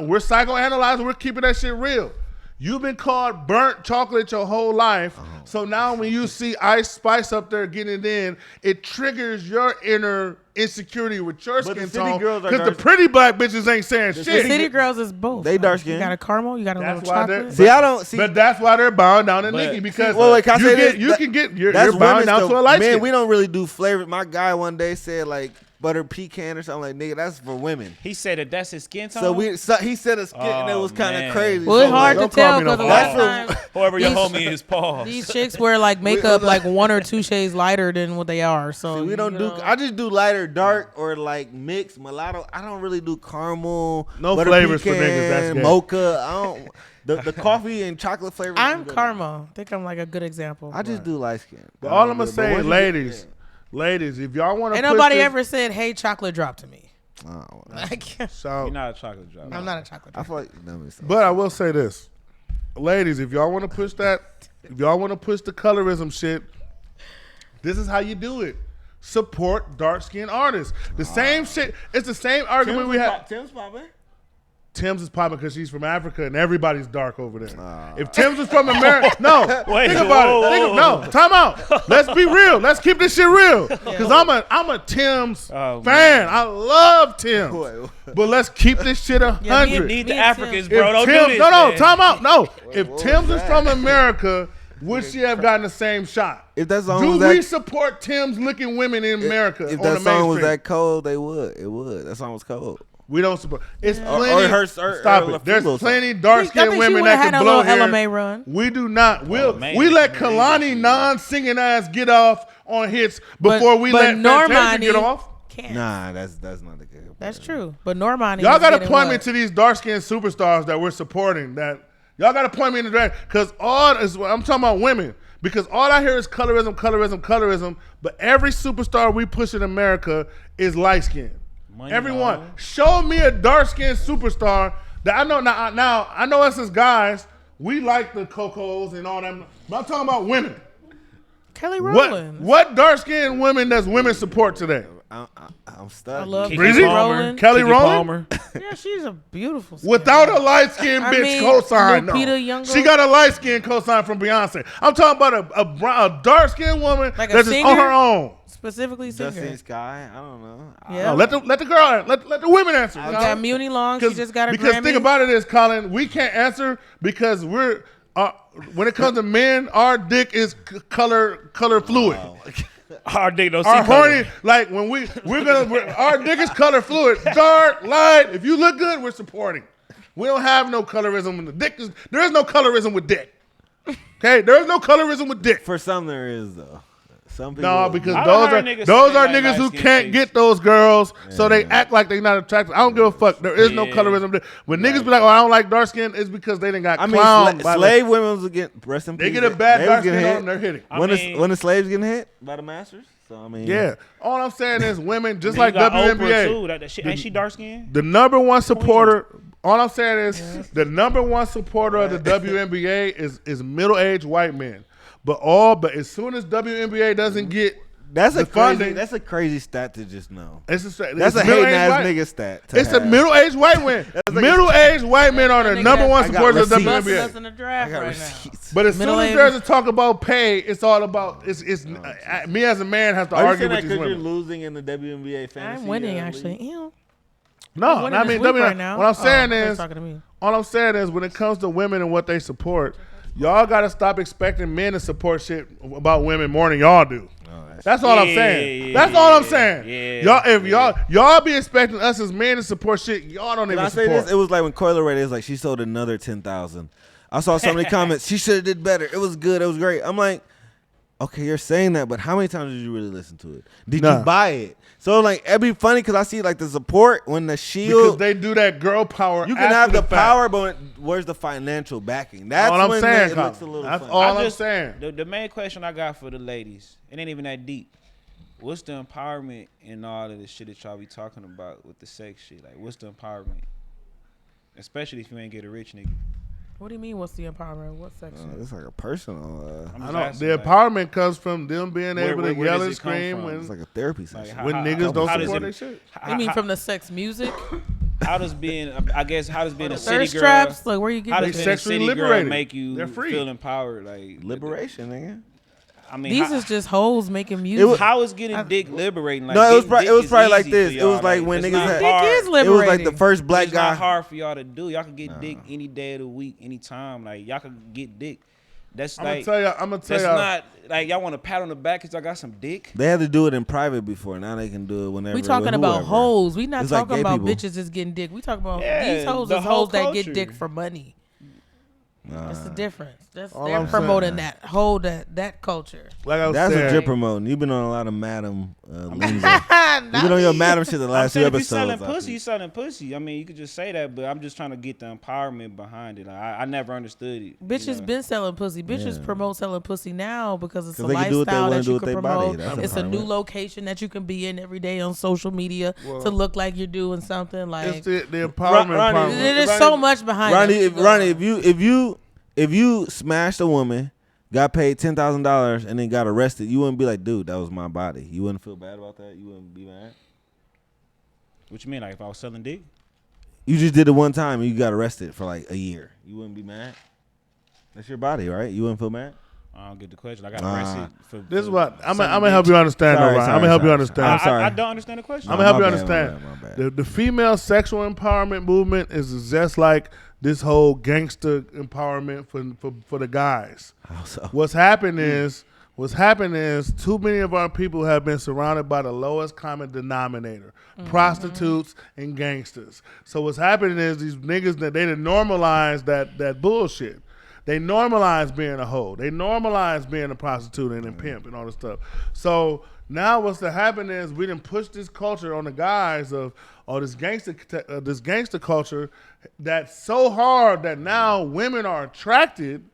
we're psychoanalyzing. We're keeping that shit real. You've been called burnt chocolate your whole life. So now when you see Ice Spice up there getting it in, it triggers your inner insecurity with your skin tone. Because the pretty black bitches ain't saying shit.
The city girls is both.
They dark skin.
You got a caramel, you got a little chocolate.
See, I don't see.
But that's why they're bowing down to Nicki because you're bowing down to a light skin.
Man, we don't really do flavors. My guy one day said like butter pecan or something, like, nigga, that's for women.
He said that's his skin tone.
So he said a skin, and it was kind of crazy.
Well, it's hard to tell because a lot of times,
whoever your homie is, Paul.
These chicks wear like makeup like 1 or 2 shades lighter than what they are. So
see, we don't do. I just do lighter, dark, or like mixed mulatto. I don't really do caramel.
No flavors
pecan,
for niggas. That's good.
Mocha. I don't. The coffee and chocolate flavor.
I'm caramel. I think I'm like a good example.
I just do light skin.
But all I'm gonna say, ladies. Ladies, if y'all want to,
ain't nobody ever said, "Hey, chocolate drop to me."
Oh,
so
you're not a chocolate drop.
I'm not a chocolate drop.
I feel like that makes sense.
But I will say this, ladies, if y'all want to push that, if y'all want to push the colorism shit, this is how you do it. Support dark skinned artists. The same shit. It's the same argument we have.
Tim's popping.
Tim's is popping because she's from Africa and everybody's dark over there. If Tim's is from America, no. Think about it. No, time out. Let's be real. Let's keep this shit real. Because I'm a Tim's fan. Man. I love Tim's. But let's keep this shit 100.
You need the Africans, bro. Don't do this,
no, time out. No. If Tim's is from America, would she have gotten the same shot?
If that song
do we support Tim's looking women in America?
If that song was that cold, they would. It would. That song was cold.
We don't support. It's
Or
plenty. Stop it. There's plenty dark skinned women that can blow hair.
LMA run.
We do not. We let Kalani non-singing ass get off on hits before we let Fantasia get off.
Nah, that's not the good.
That's true. But Normani,
y'all got to point me to these dark skinned superstars that we're supporting. That y'all got to point me in the direction because I'm talking about women. Because all I hear is colorism. But every superstar we push in America is light skinned. Everyone, show me a dark skinned superstar that I know now. I know us as guys, we like the Cocos and all them. But I'm talking about women.
Kelly Rowland.
What dark skinned women does women support today?
I'm stuck.
I love
Kelly Rowland.
Yeah, she's a beautiful skin.
Without a light skinned bitch cosign. No. She got a light skinned cosign from Beyonce. I'm talking about a dark skinned woman like that's just on her own.
Specifically singer.
Justine Skye, I don't know.
Yeah. No, let the girl, let the women answer.
We got Muni Long. She just got a Grammy.
Because think about it is, Colin, we can't answer because we're when it comes to men, our dick is color fluid.
Wow.
Our dick don't see
our
color.
horny, like when our dick is color fluid, dark, light. If you look good, we're supporting. We don't have no colorism in the dick. There is no colorism with dick. Okay, there is no colorism with dick.
For some, there is though. Some people.
No, because those are niggas who can't get those girls, so they act like they're not attractive. I don't give a fuck. There is no colorism. When niggas be like, "Oh, I don't like dark skin," it's because they done got clowned.
Slave women was getting rest in peace.
They get a bad dark skin on them, they're hitting.
When the slaves getting hit by the masters. So I mean,
yeah. All I'm saying is, women just like WNBA.
Ain't she dark skinned?
The number one supporter. All I'm saying is, the number one supporter of the WNBA is middle-aged white men. But as soon as WNBA doesn't get funding,
that's a crazy stat to just know.
That's
a hating ass nigga stat.
It's a middle-aged white man. Middle-aged white men are the number one supporters of WNBA.
In the draft right now.
But as soon as there's a talk about pay, it's all about me as a man has to argue with these women.
You're losing in the WNBA fantasy.
I'm winning actually. Ew.
No, I mean,
right now.
What I'm saying is, when it comes to women and what they support, y'all gotta stop expecting men to support shit about women more than y'all do. That's all I'm saying. That's all I'm saying. Y'all be expecting us as men to support shit y'all don't even support.
This? It was like when Coyle Ray is like, she sold another 10,000. I saw so many comments. She should have did better. It was good. It was great. I'm like, okay, you're saying that, but how many times did you really listen to it? Did you buy it? So like, it'd be funny because I see like the support when the Shield.
Because they do that girl power.
You can have the power, but where's the financial backing? That's all I'm saying. It looks a little
That's
funny.
all I'm saying.
The main question I got for the ladies, it ain't even that deep. What's the empowerment in all of this shit that y'all be talking about with the sex shit? Like, what's the empowerment? Especially if you ain't get a rich nigga.
What do you mean? What's the empowerment? What section?
It's like a personal.
I know the empowerment comes from them being able to yell and scream.
It's like a therapy session.
When niggas don't support their shit.
You mean from the sex music?
How does being a city girl?
Traps? Like, where you get
how does being a city girl make you feel empowered? Like
liberation, nigga.
I mean,
these is just hoes making music.
How is getting dick liberating? Like,
no, it was probably like this. It was like when niggas had
dick is liberating.
It was like the first black guy.
It's not hard for y'all to do. Y'all can get dick any day of the week, any time. Like, y'all can get dick. That's
I'm gonna tell y'all.
That's not like y'all want to pat on the back because y'all got some dick.
They had to do it in private before. Now they can do it whenever.
We talking about hoes. We not talking about
people.
Bitches just getting dick. We talking about these hoes is hoes that get dick for money. That's the difference. They're promoting that whole that culture.
Like I was
that's
saying,
what you're promoting. You've been on a lot of Madam Lindsay. You've been on your Madam shit the last 2 episodes.
You selling pussy. I mean, you could just say that, but I'm just trying to get the empowerment behind it. Like, I never understood it.
Bitches been selling pussy. Bitches promote selling pussy now because it's a lifestyle that you can promote. It's a new location that you can be in every day on social media to look like you're doing something. Like
it's the empowerment.
There's so much behind it.
Ronnie, if you smashed a woman, got paid $10,000, and then got arrested, you wouldn't be like, dude, that was my body. You wouldn't feel bad about that? You wouldn't be mad?
What you mean? Like if I was selling dick?
You just did it one time and you got arrested for like a year. You wouldn't be mad? That's your body, right? You wouldn't feel mad?
I don't get the question. I got arrested for.
This is what I'm gonna help you understand. I'm gonna help you understand.
I'm sorry.
I don't understand the question.
I'm gonna help you understand. My bad. The female sexual empowerment movement is just like this whole gangster empowerment for the guys.
How so?
What's happened is What's happened is too many of our people have been surrounded by the lowest common denominator, prostitutes and gangsters. So what's happening is these niggas that they normalize that bullshit. They normalize being a hoe. They normalize being a prostitute and a pimp and all this stuff. So now what's to happen is we done push this culture on the guise of this gangster culture that's so hard that now women are attracted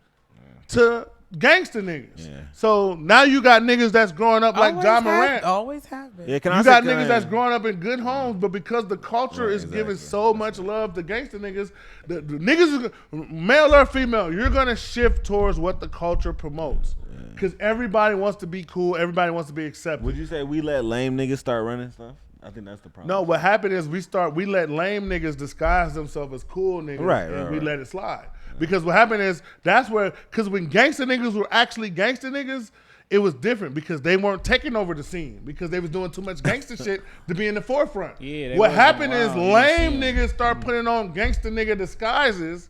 to gangster niggas. Yeah. So now you got niggas that's growing up like John Morant.
Always have been.
Yeah, you got niggas that's growing up in good homes, but because the culture is giving so much love to gangster niggas, the niggas, male or female, you're going to shift towards what the culture promotes. Because everybody wants to be cool. Everybody wants to be accepted.
Would you say we let lame niggas start running stuff? I think that's the problem.
No, what happened is we let lame niggas disguise themselves as cool niggas, and we let it slide. Because what happened is because when gangster niggas were actually gangster niggas, it was different because they weren't taking over the scene because they was doing too much gangster shit to be in the forefront.
Yeah,
what happened is lame niggas start putting on gangster nigga disguises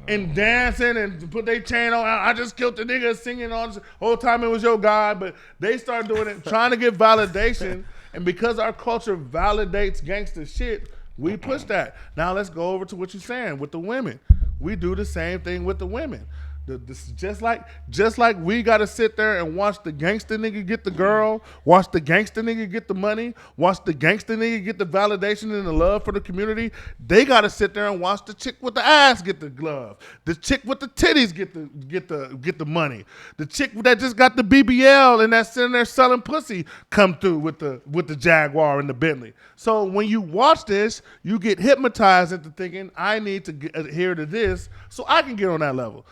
and dancing and put their chain on. I just killed the nigga singing all this whole time it was your God, but they start doing it trying to get validation. And because our culture validates gangster shit, we push that. Now let's go over to what you're saying with the women. We do the same thing with the women. This is just like we gotta sit there and watch the gangster nigga get the girl, watch the gangster nigga get the money, watch the gangster nigga get the validation and the love for the community. They gotta sit there and watch the chick with the ass get the glove, the chick with the titties get the money, the chick that just got the BBL and that's sitting there selling pussy come through with the Jaguar and the Bentley. So when you watch this, you get hypnotized into thinking I need to adhere to this so I can get on that level.